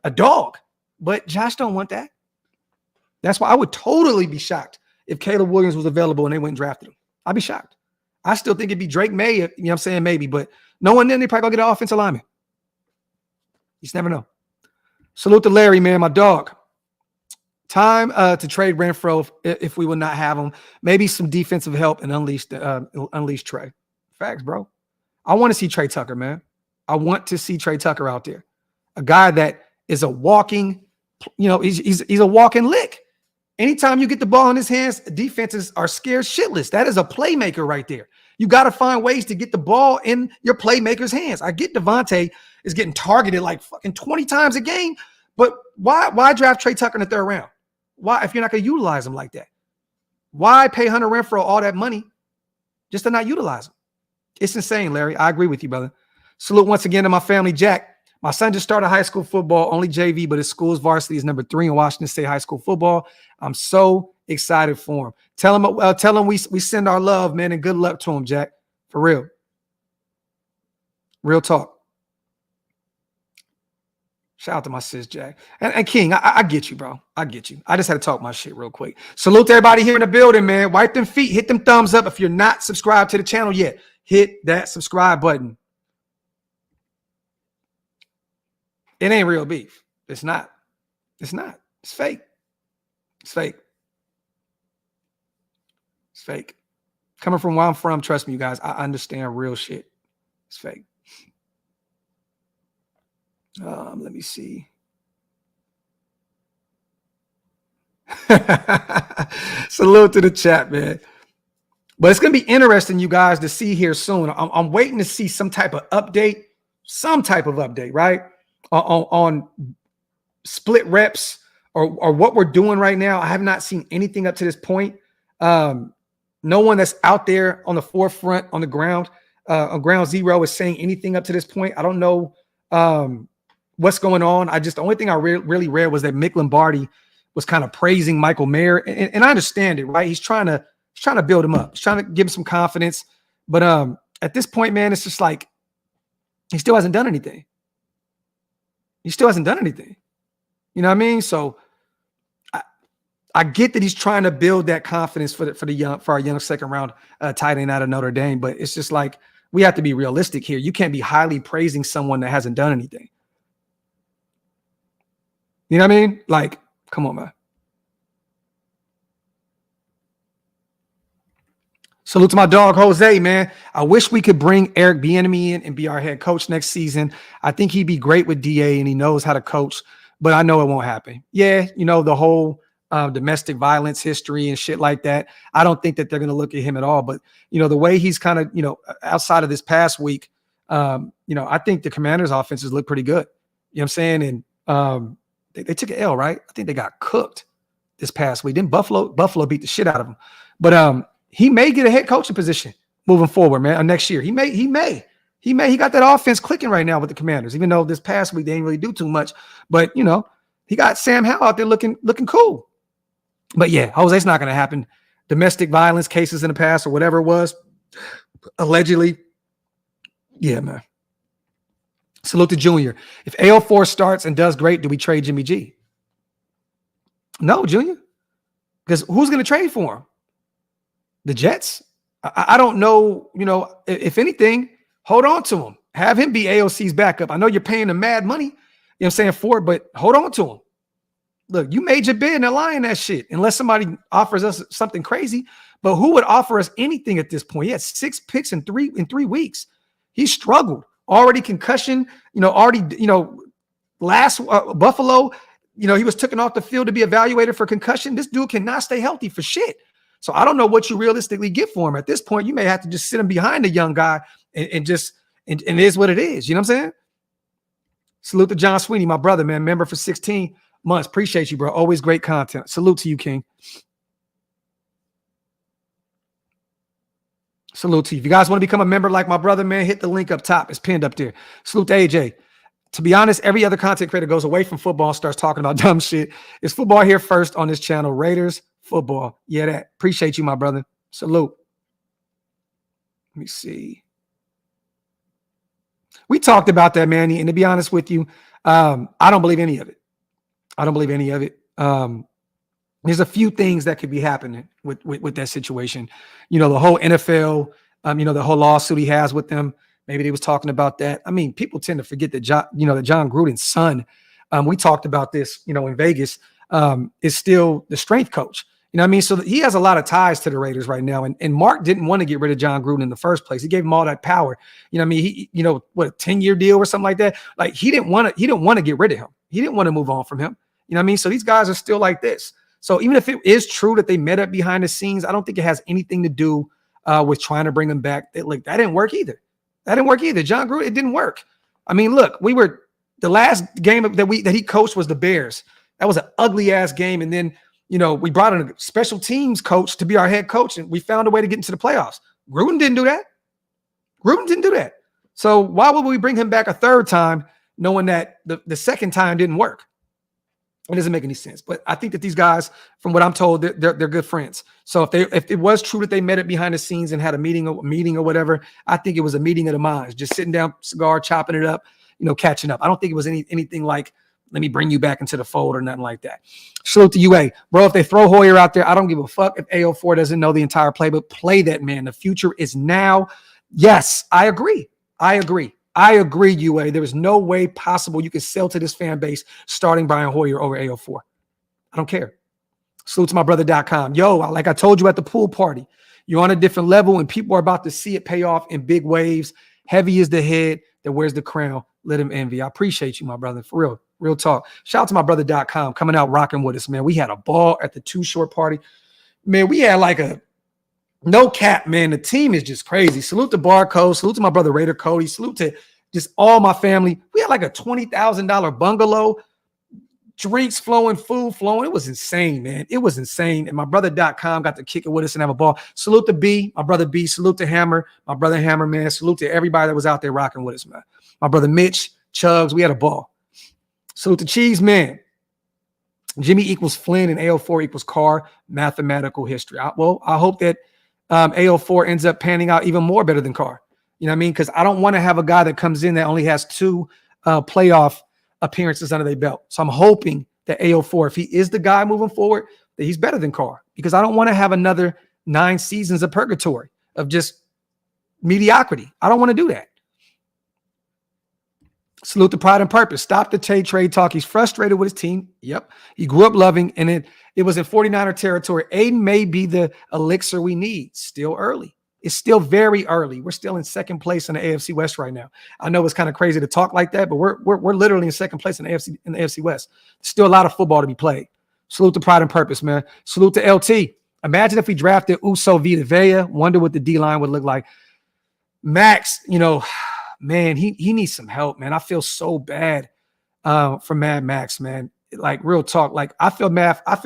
a dog. But Josh don't want that. That's why I would totally be shocked if Caleb Williams was available and they went and drafted him. I'd be shocked. I still think it'd be Drake May, you know what I'm saying? Maybe, but no one then they probably gonna get an offensive lineman. You just never know. Salute to Larry, man, my dog. Time to trade Renfro if we will not have him. Maybe some defensive help and unleash Trey. Facts, bro. I want to see Trey Tucker, man. I want to see Trey Tucker out there. A guy that is a walking, you know, he's a walking lick. Anytime you get the ball in his hands, defenses are scared shitless. That is a playmaker right there. You got to find ways to get the ball in your playmaker's hands. I get Devontae is getting targeted like fucking 20 times a game, but why draft Trey Tucker in the third round? Why, if you're not going to utilize him like that? Why pay Hunter Renfrow all that money just to not utilize him? It's insane, Larry. I agree with you, brother. Salute once again to my family, Jack. My son just started high school football, only JV, but his school's varsity is number 3 in Washington State high school football. I'm so excited for him. Tell him we send our love, man, and good luck to him, Jack. For real. Real talk. Shout out to my sis, Jack. And King, I get you, bro. I get you. I just had to talk my shit real quick. Salute to everybody here in the building, man. Wipe them feet. Hit them thumbs up. If you're not subscribed to the channel yet, hit that subscribe button. It ain't real beef. It's not. It's not. It's fake. It's fake. It's fake. Coming from where I'm from, trust me, you guys, I understand real shit. It's fake. Let me see. Salute to the chat, man. But it's going to be interesting, you guys, to see here soon. I'm waiting to see some type of update, right? On split reps or what we're doing right now. I have not seen anything up to this point. No one that's out there on the forefront on the ground, on ground zero, is saying anything up to this point. I don't know what's going on. The only thing I really read was that Mick Lombardi was kind of praising Michael Mayer, and I understand it, right? He's trying to build him up. He's trying to give him some confidence. But at this point, man, it's just like he still hasn't done anything. He still hasn't done anything. You know what I mean? So I get that he's trying to build that confidence for our young second round tight end out of Notre Dame, but it's just like we have to be realistic here. You can't be highly praising someone that hasn't done anything. You know what I mean? Like, come on, man. Salute to my dog, Jose, man. I wish we could bring Eric Bieniemy in and be our head coach next season. I think he'd be great with DA and he knows how to coach, but I know it won't happen. Yeah, you know, the whole domestic violence history and shit like that. I don't think that they're going to look at him at all. But, you know, the way he's kind of, you know, outside of this past week, you know, I think the Commanders' offenses look pretty good. You know what I'm saying? And they took an L, right? I think they got cooked this past week. Then Buffalo beat the shit out of them. But he may get a head coaching position moving forward, man. Next year, he may. He got that offense clicking right now with the Commanders, even though this past week they didn't really do too much. But you know, he got Sam Howell out there looking cool. But yeah, Jose's not going to happen. Domestic violence cases in the past or whatever it was, allegedly. Yeah, man. Salute to Junior. If AO4 starts and does great, do we trade Jimmy G? No, Junior. Because who's going to trade for him? The Jets? I don't know, you know, if anything, hold on to him. Have him be AOC's backup. I know you're paying him mad money, you know what I'm saying, for it, but hold on to him. Look, you made your bid and they're lying that shit unless somebody offers us something crazy. But who would offer us anything at this point? He had 6 picks in 3 weeks. He struggled. Already concussion, you know, last Buffalo, you know, he was taken off the field to be evaluated for concussion. This dude cannot stay healthy for shit. So I don't know what you realistically get for him. At this point, you may have to just sit him behind the young guy and it is what it is. You know what I'm saying? Salute to John Sweeney, my brother, man. Member for 16 months. Appreciate you, bro. Always great content. Salute to you, King. Salute to you. If you guys want to become a member like my brother, man, hit the link up top. It's pinned up there. Salute to AJ. To be honest, every other content creator goes away from football and starts talking about dumb shit. It's football here first on this channel. Raiders, football. Yeah, that. Appreciate you, my brother. Salute. Let me see. We talked about that, Manny, and to be honest with you, I don't believe any of it. I don't believe any of it. There's a few things that could be happening with that situation. You know, the whole NFL, the whole lawsuit he has with them. Maybe they was talking about that. I mean, people tend to forget that John Gruden's son, we talked about this, in Vegas, is still the strength coach. You know what I mean? So he has a lot of ties to the Raiders right now. And Mark didn't want to get rid of John Gruden in the first place. He gave him all that power. You know what I mean? He, what, a 10-year deal or something like that? Like he didn't want to get rid of him. He didn't want to move on from him. You know what I mean? So these guys are still like this. So even if it is true that they met up behind the scenes, I don't think it has anything to do with trying to bring him back. That didn't work either. That didn't work either. John Gruden, it didn't work. I mean, look, the last game that he coached was the Bears. That was an ugly ass game. And then, we brought in a special teams coach to be our head coach, and we found a way to get into the playoffs. Gruden didn't do that. So why would we bring him back a third time knowing that the second time didn't work? It doesn't make any sense. But I think that these guys, from what I'm told, they're good friends. So if it was true that they met it behind the scenes and had a meeting or whatever, I think it was a meeting of the minds, just sitting down, cigar, chopping it up, catching up. I don't think it was anything like, let me bring you back into the fold or nothing like that. Salute to UA. Bro, if they throw Hoyer out there, I don't give a fuck if AO4 doesn't know the entire playbook. Play that, man. The future is now. Yes, I agree, UA. There is no way possible you can sell to this fan base starting Brian Hoyer over AO4. I don't care. Salute to my brother.com. Yo, like I told you at the pool party, you're on a different level and people are about to see it pay off in big waves. Heavy is the head that wears the crown. Let him envy. I appreciate you, my brother. For real talk. Shout out to my brother.com coming out rocking with us, man. We had a ball at the Too Short party. Man, we had like a no cap, man. The team is just crazy. Salute to Barcode. Salute to my brother Raider Cody. Salute to just all my family. We had like a $20,000 bungalow, drinks flowing, food flowing. It was insane, man. It was insane. And my brother.com got to kick it with us and have a ball. Salute to B, my brother B. Salute to Hammer, my brother Hammer, man. Salute to everybody that was out there rocking with us, man. My brother Mitch, Chugs, we had a ball. Salute to Cheese, man. Jimmy equals Flynn and AO4 equals Carr. Mathematical history. I hope that AO4 ends up panning out even more better than Carr. You know what I mean? Because I don't want to have a guy that comes in that only has 2 playoff appearances under their belt. So I'm hoping that AO4, if he is the guy moving forward, that he's better than Carr. Because I don't want to have another 9 seasons of purgatory of just mediocrity. I don't want to do that. Salute to Pride and Purpose. Stop the trade talk. He's frustrated with his team. Yep. He grew up loving, and it was in 49er territory. Aiden may be the elixir we need. Still early. It's still very early. We're still in second place in the AFC West right now. I know it's kind of crazy to talk like that, but we're literally in second place in the AFC West. Still a lot of football to be played. Salute to Pride and Purpose, man. Salute to LT. Imagine if we drafted Uso Vita Vea. Wonder what the D-line would look like. Max, man, he needs some help, man. I feel so bad for Mad Max, man. Like real talk. Like I feel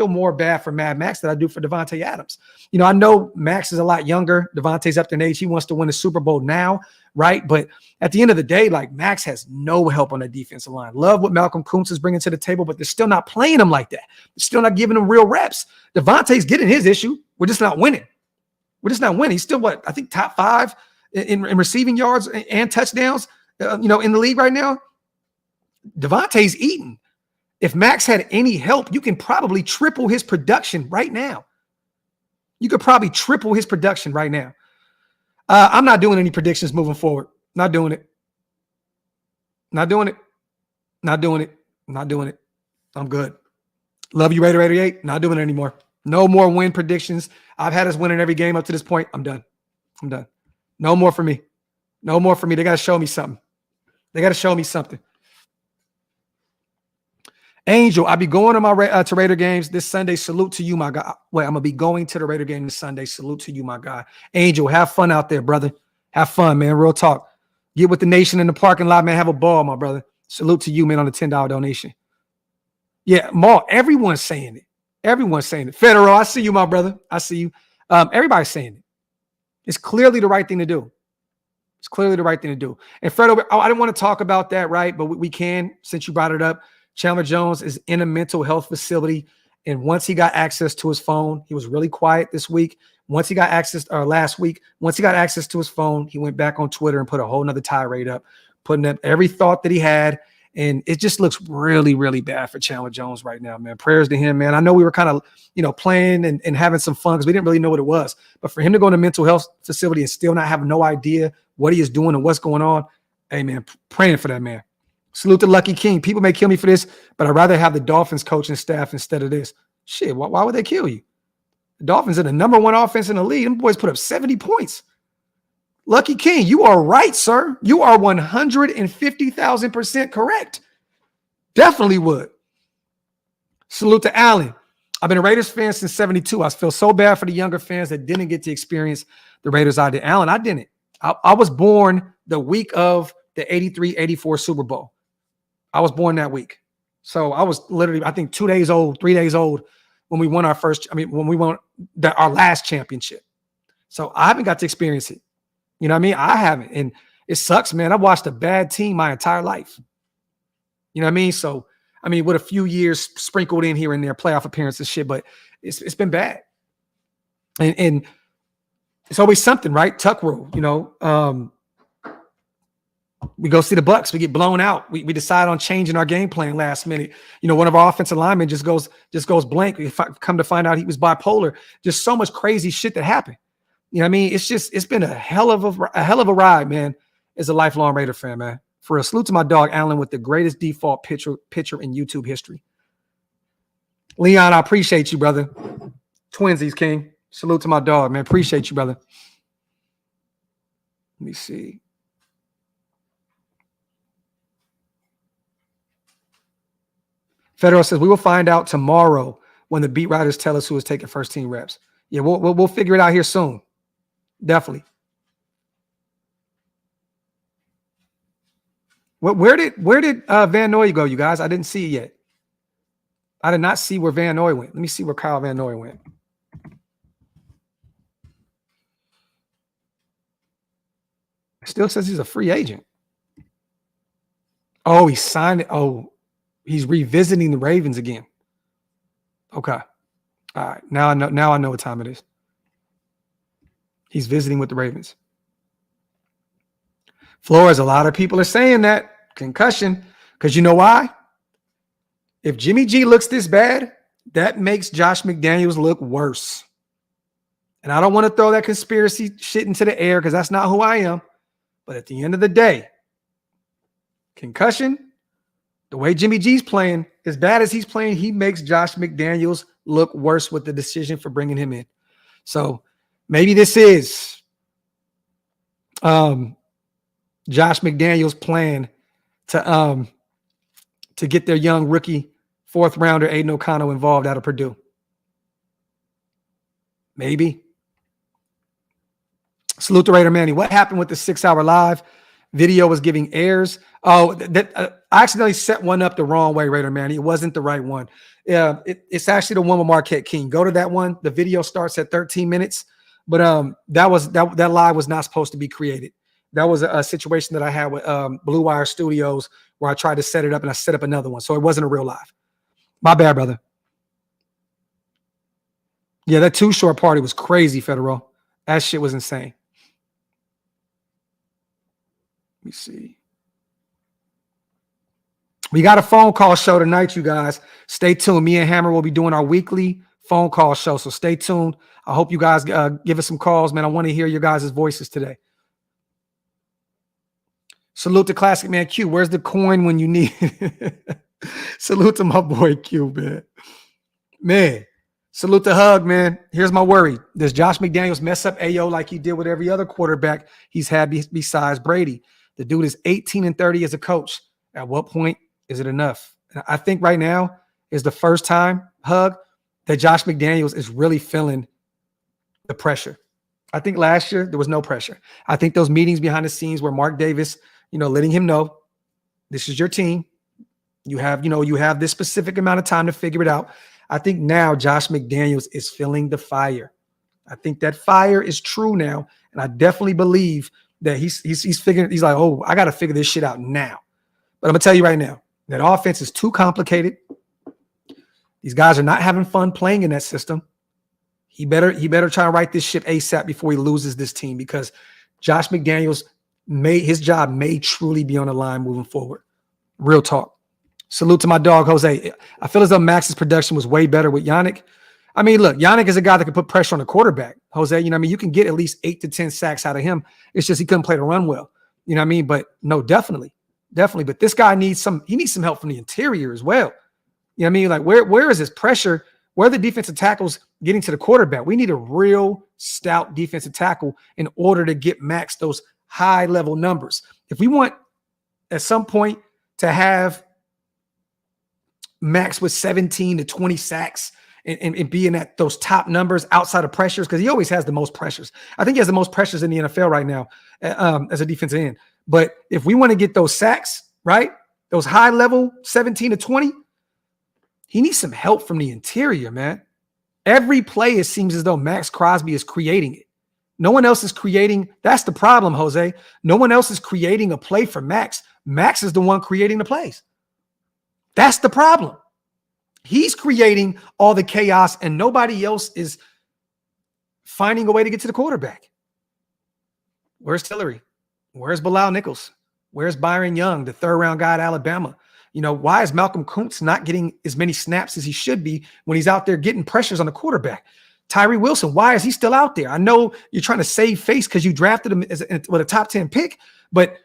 more bad for Mad Max than I do for Devontae Adams. I know Max is a lot younger. Devontae's up there in age. He wants to win the Super Bowl now, right? But at the end of the day, like Max has no help on the defensive line. Love what Malcolm Kuntz is bringing to the table, but they're still not playing him like that. They're still not giving him real reps. Devontae's getting his issue. We're just not winning. He's still I think top 5 in receiving yards and touchdowns, in the league right now. Devontae's eating. If Max had any help, you can probably triple his production right now. I'm not doing any predictions moving forward. Not doing it. I'm good. Love you, Raider 88. Not doing it anymore. No more win predictions. I've had us winning every game up to this point. I'm done. No more for me. They got to show me something. Angel, I'll be going to my to Raider games this Sunday. Salute to you, my guy. Wait, I'm going to be going to the Raider game this Sunday. Salute to you, my guy. Angel, have fun out there, brother. Have fun, man. Real talk. Get with the nation in the parking lot, man. Have a ball, my brother. Salute to you, man, on the $10 donation. Yeah, Maul, everyone's saying it. Everyone's saying it. Federal, I see you, my brother. I see you. Everybody's saying it. It's clearly the right thing to do. It's clearly the right thing to do. And Fredo, I didn't want to talk about that, right? But we can, since you brought it up. Chandler Jones is in a mental health facility. And once he got access to his phone, he was really quiet this week. Once he got access, or last week, once he got access to his phone, he went back on Twitter and put a whole nother tirade up, putting up every thought that he had. And it just looks really, really bad for Chandler Jones right now, man. Prayers to him, man. I know we were kind of, playing and having some fun because we didn't really know what it was. But for him to go in a mental health facility and still not have no idea what he is doing and what's going on, hey, man, praying for that man. Salute to Lucky King. People may kill me for this, but I'd rather have the Dolphins coaching staff instead of this. Shit, why would they kill you? The Dolphins are the #1 offense in the league. Them boys put up 70 points. Lucky King, you are right, sir. You are 150,000% correct. Definitely would. Salute to Allen. I've been a Raiders fan since 72. I feel so bad for the younger fans that didn't get to experience the Raiders I did. Allen, I didn't. I was born the week of the 83-84 Super Bowl. I was born that week. So I was literally, I think 2 days old, 3 days old when we won our last championship. So I haven't got to experience it. You know what I mean? I haven't. And it sucks, man. I've watched a bad team my entire life. You know what I mean? So, with a few years sprinkled in here and there, playoff appearances, shit, but it's been bad. And it's always something, right? Tuck rule, we go see the Bucks. We get blown out. We decide on changing our game plan last minute. One of our offensive linemen just goes blank. We come to find out he was bipolar. Just so much crazy shit that happened. You know what I mean? It's been a hell of a ride, man. As a lifelong Raider fan, man. For a salute to my dog Allen with the greatest default picture in YouTube history. Leon, I appreciate you, brother. Twinsies, King. Salute to my dog, man. Appreciate you, brother. Let me see. Federal says we will find out tomorrow when the beat writers tell us who is taking first team reps. Yeah, we'll figure it out here soon. Definitely. Where did Van Noy go, you guys? I didn't see it yet. I did not see where Van Noy went. Let me see where Kyle Van Noy went. It still says he's a free agent. Oh, he signed it. Oh, he's revisiting the Ravens again. Okay. All right. Now I know what time it is. He's visiting with the Ravens. Flores, a lot of people are saying that. Concussion. Because you know why? If Jimmy G looks this bad, that makes Josh McDaniels look worse. And I don't want to throw that conspiracy shit into the air because that's not who I am. But at the end of the day, concussion, the way Jimmy G's playing, as bad as he's playing, he makes Josh McDaniels look worse with the decision for bringing him in. So maybe this is Josh McDaniels' plan to get their young rookie fourth rounder Aiden O'Connell involved out of Purdue. Maybe. Salute to Raider Manny. What happened with the 6-hour live? Video was giving errors. Oh, I accidentally set one up the wrong way, Raider Manny. It wasn't the right one. It's actually the one with Marquette King. Go to that one. The video starts at 13 minutes. But that live was not supposed to be created. That was a situation that I had with Blue Wire Studios where I tried to set it up and I set up another one. So it wasn't a real live. My bad, brother. Yeah, that Too Short party was crazy, Federal. That shit was insane. Let me see. We got a phone call show tonight, you guys. Stay tuned. Me and Hammer will be doing our weekly phone call show. So stay tuned. I hope you guys give us some calls, man. I want to hear your guys' voices today. Salute to Classic Man Q. Where's the coin when you need it? Salute to my boy Q, man. Man, salute to Hug, man. Here's my worry. Does Josh McDaniels mess up AO like he did with every other quarterback he's had besides Brady? The dude is 18-30 as a coach. At what point is it enough? I think right now is the first time, Hug, that Josh McDaniels is really feeling the pressure. I think last year there was no pressure. I think those meetings behind the scenes where Mark Davis, letting him know, this is your team. You have this specific amount of time to figure it out. I think now Josh McDaniels is feeling the fire. I think that fire is true now. And I definitely believe that he's figuring, he's like, oh, I got to figure this shit out now. But I'm going to tell you right now, that offense is too complicated. These guys are not having fun playing in that system. He better try to right this ship ASAP before he loses this team, because Josh McDaniels his job may truly be on the line moving forward. Real talk. Salute to my dog, Jose. I feel as though Max's production was way better with Yannick. I mean, look, Yannick is a guy that can put pressure on the quarterback. Jose, you can get at least 8 to 10 sacks out of him. It's just he couldn't play the run well. You know what I mean? But no, definitely. But this guy needs some help from the interior as well. You know what I mean? Like, where is this pressure? Where are the defensive tackles getting to the quarterback? We need a real stout defensive tackle in order to get Max those high-level numbers. If we want at some point to have Max with 17 to 20 sacks and being at those top numbers outside of pressures, because he always has the most pressures. I think he has the most pressures in the NFL right now as a defensive end. But if we want to get those sacks, right, those high-level 17 to 20, he needs some help from the interior, man. Every play, it seems as though Max Crosby is creating it. No one else is creating. That's the problem, Jose. No one else is creating a play for Max. Max is the one creating the plays. That's the problem. He's creating all the chaos, and nobody else is finding a way to get to the quarterback. Where's Tillery? Where's Bilal Nichols? Where's Byron Young, the third-round guy at Alabama? Why is Malcolm Kuntz not getting as many snaps as he should be when he's out there getting pressures on the quarterback? Tyree Wilson, why is he still out there? I know you're trying to save face because you drafted him with a top 10 pick, but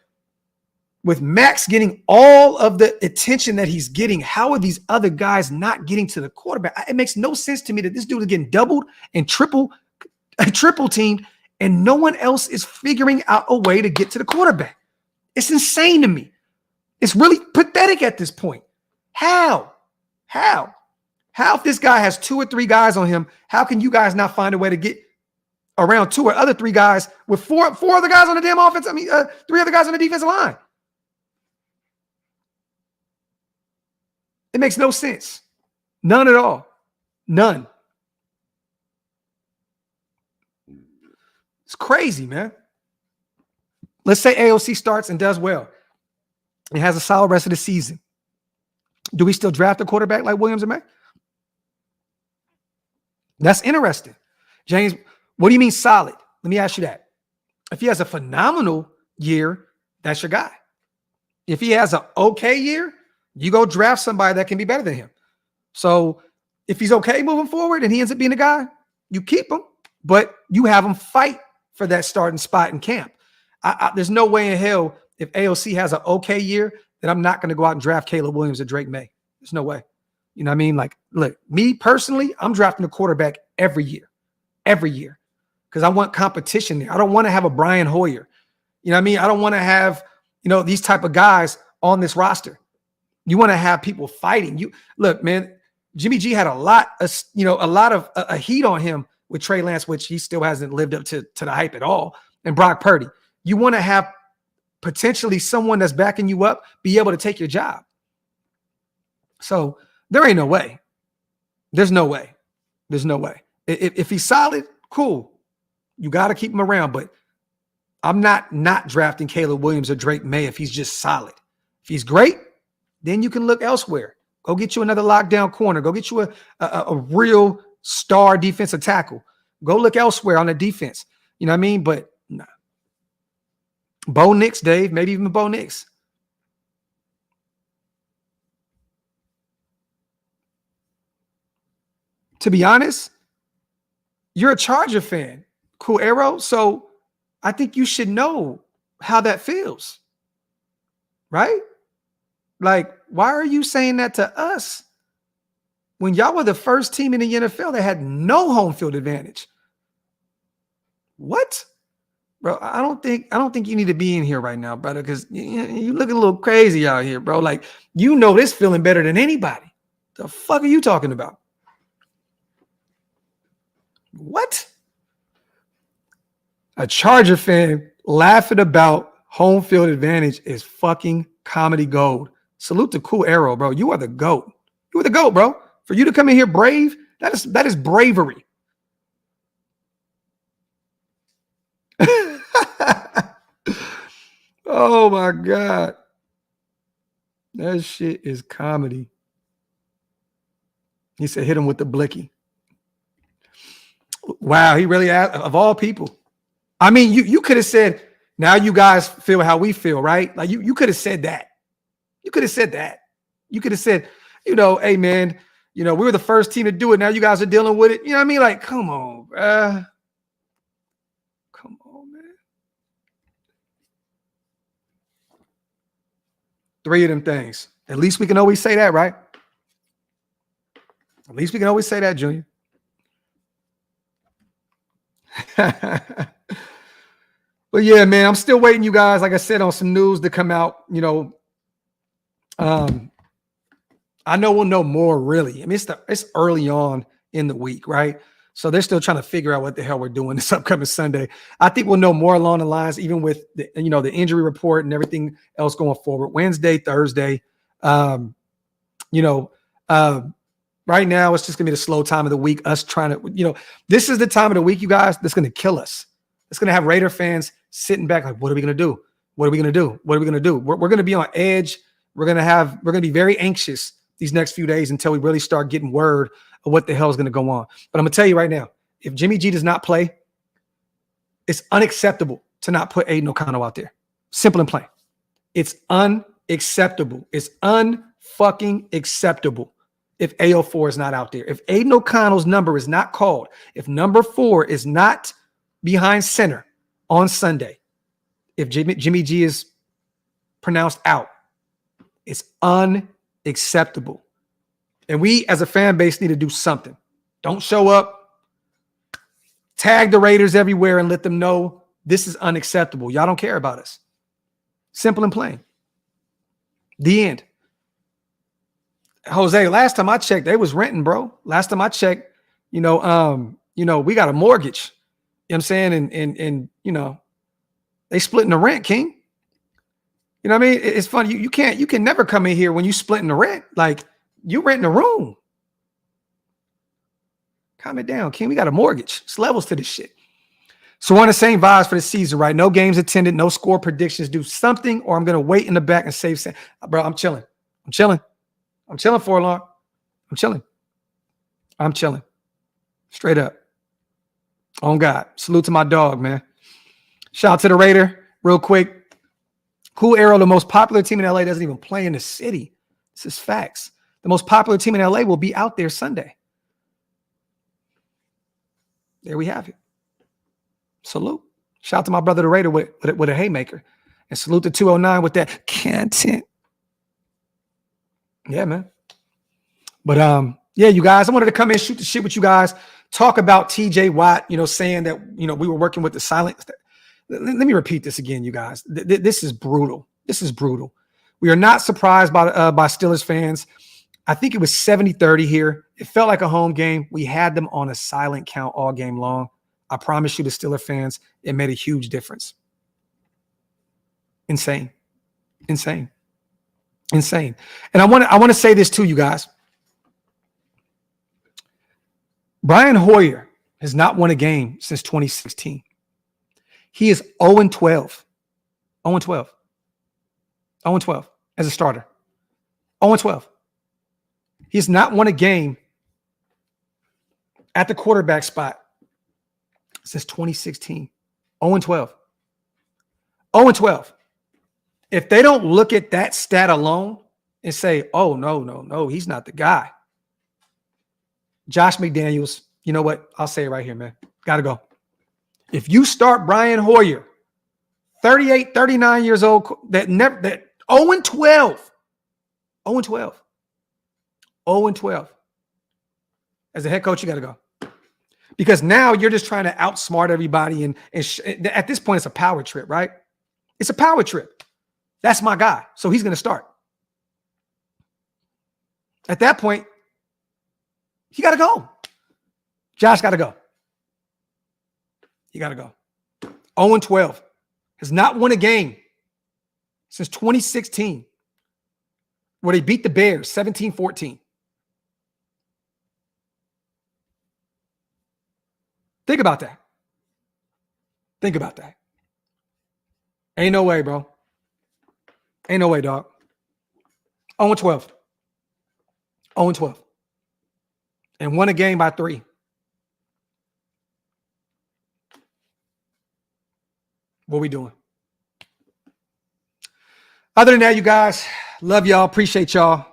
with Max getting all of the attention that he's getting, how are these other guys not getting to the quarterback? It makes no sense to me that this dude is getting doubled and triple teamed, and no one else is figuring out a way to get to the quarterback. It's insane to me. It's really pathetic at this point. How if this guy has 2 or 3 guys on him, how can you guys not find a way to get around 2 or other 3 guys with four other guys on the damn offense? 3 other guys on the defensive line. It makes no sense. None at all. None. It's crazy, man. Let's say AOC starts and does well. It has a solid rest of the season. Do we still draft a quarterback like Williams and May? That's interesting. James, what do you mean solid? Let me ask you that. If he has a phenomenal year, that's your guy. If he has an okay year, you go draft somebody that can be better than him. So if he's okay moving forward and he ends up being a guy, you keep him, but you have him fight for that starting spot in camp. There's no way in hell if AOC has an okay year that I'm not going to go out and draft Caleb Williams or Drake May. There's no way. You know what I mean? Like, look, me personally, I'm drafting a quarterback every year, because I want competition there. I don't want to have a Brian Hoyer. You know what I mean? I don't want to have, these type of guys on this roster. You want to have people fighting. You look, man, Jimmy G had a lot of heat on him with Trey Lance, which he still hasn't lived up to the hype at all. And Brock Purdy. You want to have potentially someone that's backing you up be able to take your job. So there ain't no way. There's no way. If he's solid, cool. You got to keep him around. But I'm not drafting Caleb Williams or Drake May if he's just solid. If he's great, then you can look elsewhere. Go get you another lockdown corner. Go get you a real star defensive tackle. Go look elsewhere on the defense. You know what I mean? But nah. Bo Nix, Dave, maybe even Bo Nix. To be honest, you're a Charger fan. Cool, Arrow. So I think you should know how that feels. Right? Like, why are you saying that to us when y'all were the first team in the NFL that had no home field advantage? What? Bro, I don't think you need to be in here right now, brother, because you look a little crazy out here, bro. Like, this feeling better than anybody. The fuck are you talking about? What? A Charger fan laughing about home field advantage is fucking comedy gold. Salute to Cool Arrow, bro. You are the GOAT. You are the GOAT, bro. For you to come in here brave, that is bravery. Oh my God. That shit is comedy. He said, hit him with the blicky. Wow, he really asked, of all people. I mean, you could have said, now you guys feel how we feel, right? Like you could have said that. You could have said that. You could have said, hey man, we were the first team to do it. Now you guys are dealing with it. You know what I mean? Like, come on, bruh. Come on, man. 3 of them things. At least we can always say that, right? At least we can always say that, Junior. But yeah, man, I'm still waiting, you guys, like I said, on some news to come out. I know we'll know more, really. I mean, it's early on in the week, right? So they're still trying to figure out what the hell we're doing this upcoming Sunday. I think we'll know more along the lines, even with the injury report and everything else going forward. Wednesday, Thursday, right now it's just gonna be the slow time of the week. Us trying to, this is the time of the week, you guys, that's gonna kill us. It's gonna have Raider fans sitting back like, what are we gonna do? What are we gonna do? What are we gonna do? We're gonna be on edge. We're gonna be very anxious these next few days until we really start getting word of what the hell is going to go on. But I'm going to tell you right now, if Jimmy G does not play, it's unacceptable to not put Aiden O'Connell out there. Simple and plain. It's unacceptable. It's unfucking acceptable if AO4 is not out there. If Aiden O'Connell's number is not called, if number 4 is not behind center on Sunday, if Jimmy G is pronounced out, it's unacceptable. And we as a fan base need to do something. Don't show up, tag the Raiders everywhere and let them know this is unacceptable. Y'all don't care about us. Simple and plain. The end. Jose, last time I checked, they was renting, bro. Last time I checked, we got a mortgage. You know what I'm saying? And they splitting the rent, King. You know what I mean? It's funny. You can never come in here when you splitting the rent. Like, you renting a room. Calm it down, King. We got a mortgage. It's levels to this shit. So we're on the same vibes for the season, right? No games attended, no score predictions. Do something, or I'm going to wait in the back and save. Bro, I'm chilling. I'm chilling. I'm chilling, Forlorn. I'm chilling. I'm chilling. Straight up. On God. Salute to my dog, man. Shout out to the Raider real quick. Cool Arrow, the most popular team in LA, doesn't even play in the city. This is facts. The most popular team in LA will be out there Sunday. There we have it. Salute. Shout out to my brother, the Raider, with a haymaker. And salute to 209 with that content. Yeah, man. But, yeah, you guys, I wanted to come in, shoot the shit with you guys, talk about TJ Watt, saying that, we were working with the silent. Let me repeat this again, you guys. This is brutal. This is brutal. We are not surprised by Steelers fans. I think it was 70-30 here. It felt like a home game. We had them on a silent count all game long. I promise you, the Steelers fans, it made a huge difference. Insane. Insane. Insane. And I want to say this too, you guys. Brian Hoyer has not won a game since 2016. He is 0-12. 0-12. 0-12 as a starter. 0-12. He has not won a game at the quarterback spot since 2016. 0-12. 0-12. If they don't look at that stat alone and say, oh, no, he's not the guy. Josh McDaniels, you know what? I'll say it right here, man. Got to go. If you start Brian Hoyer, 38, 39 years old, that 0-12. 0-12. 0-12. As a head coach, you got to go. Because now you're just trying to outsmart everybody. And at this point, it's a power trip, right? It's a power trip. That's my guy. So he's going to start. At that point, He got to go. Josh got to go. He got to go. 0-12. Has not won a game since 2016, where they beat the Bears 17-14. Think about that. Think about that. Ain't no way, bro. Ain't no way, dog. 0-12. 0-12. And won a game by 3. What we doing? Other than that, you guys, love y'all. Appreciate y'all.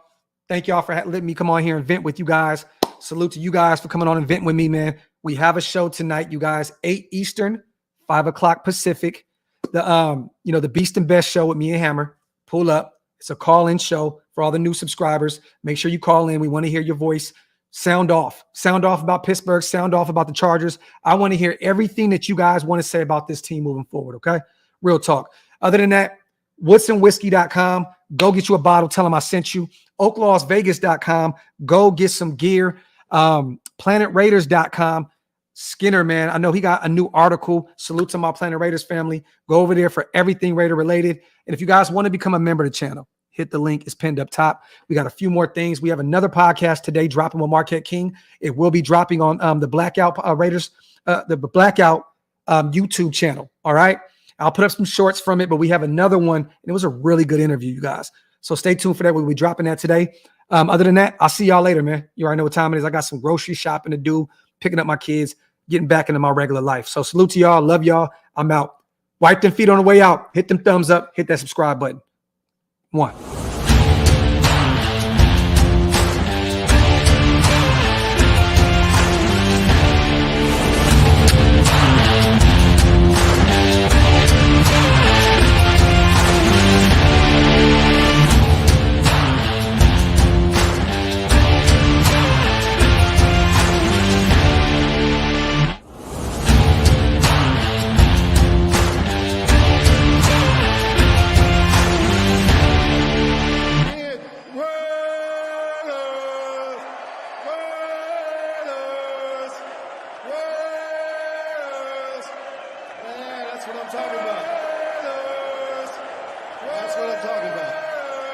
Thank y'all for letting me come on here and vent with you guys. Salute to you guys for coming on and venting with me, man. We have a show tonight, you guys, 8 Eastern, 5 o'clock Pacific. The Beast and Best show with me and Hammer. Pull up. It's a call-in show for all the new subscribers. Make sure you call in. We want to hear your voice. Sound off. Sound off about Pittsburgh. Sound off about the Chargers. I want to hear everything that you guys want to say about this team moving forward, okay? Real talk. Other than that, woodsinwhiskey.com. Go get you a bottle. Tell them I sent you. OakLosVegas.com. Go get some gear. PlanetRaiders.com. Skinner, man, I know he got a new article. Salute to my Planet Raiders family. Go over there for everything Raider related. And if you guys want to become a member of the channel, hit the link. It's pinned up top. We got a few more things. We have another podcast today dropping with Marquette King. It will be dropping on the Blackout Raiders, the Blackout YouTube channel. All right. I'll put up some shorts from it, but we have another one. And it was a really good interview, you guys. So stay tuned for that. We'll be dropping that today. Other than that, I'll see y'all later, man. You already know what time it is. I got some grocery shopping to do, picking up my kids, getting back into my regular life. So salute to y'all. Love y'all. I'm out. Wipe them feet on the way out. Hit them thumbs up. Hit that subscribe button. 1. That's what I'm talking about.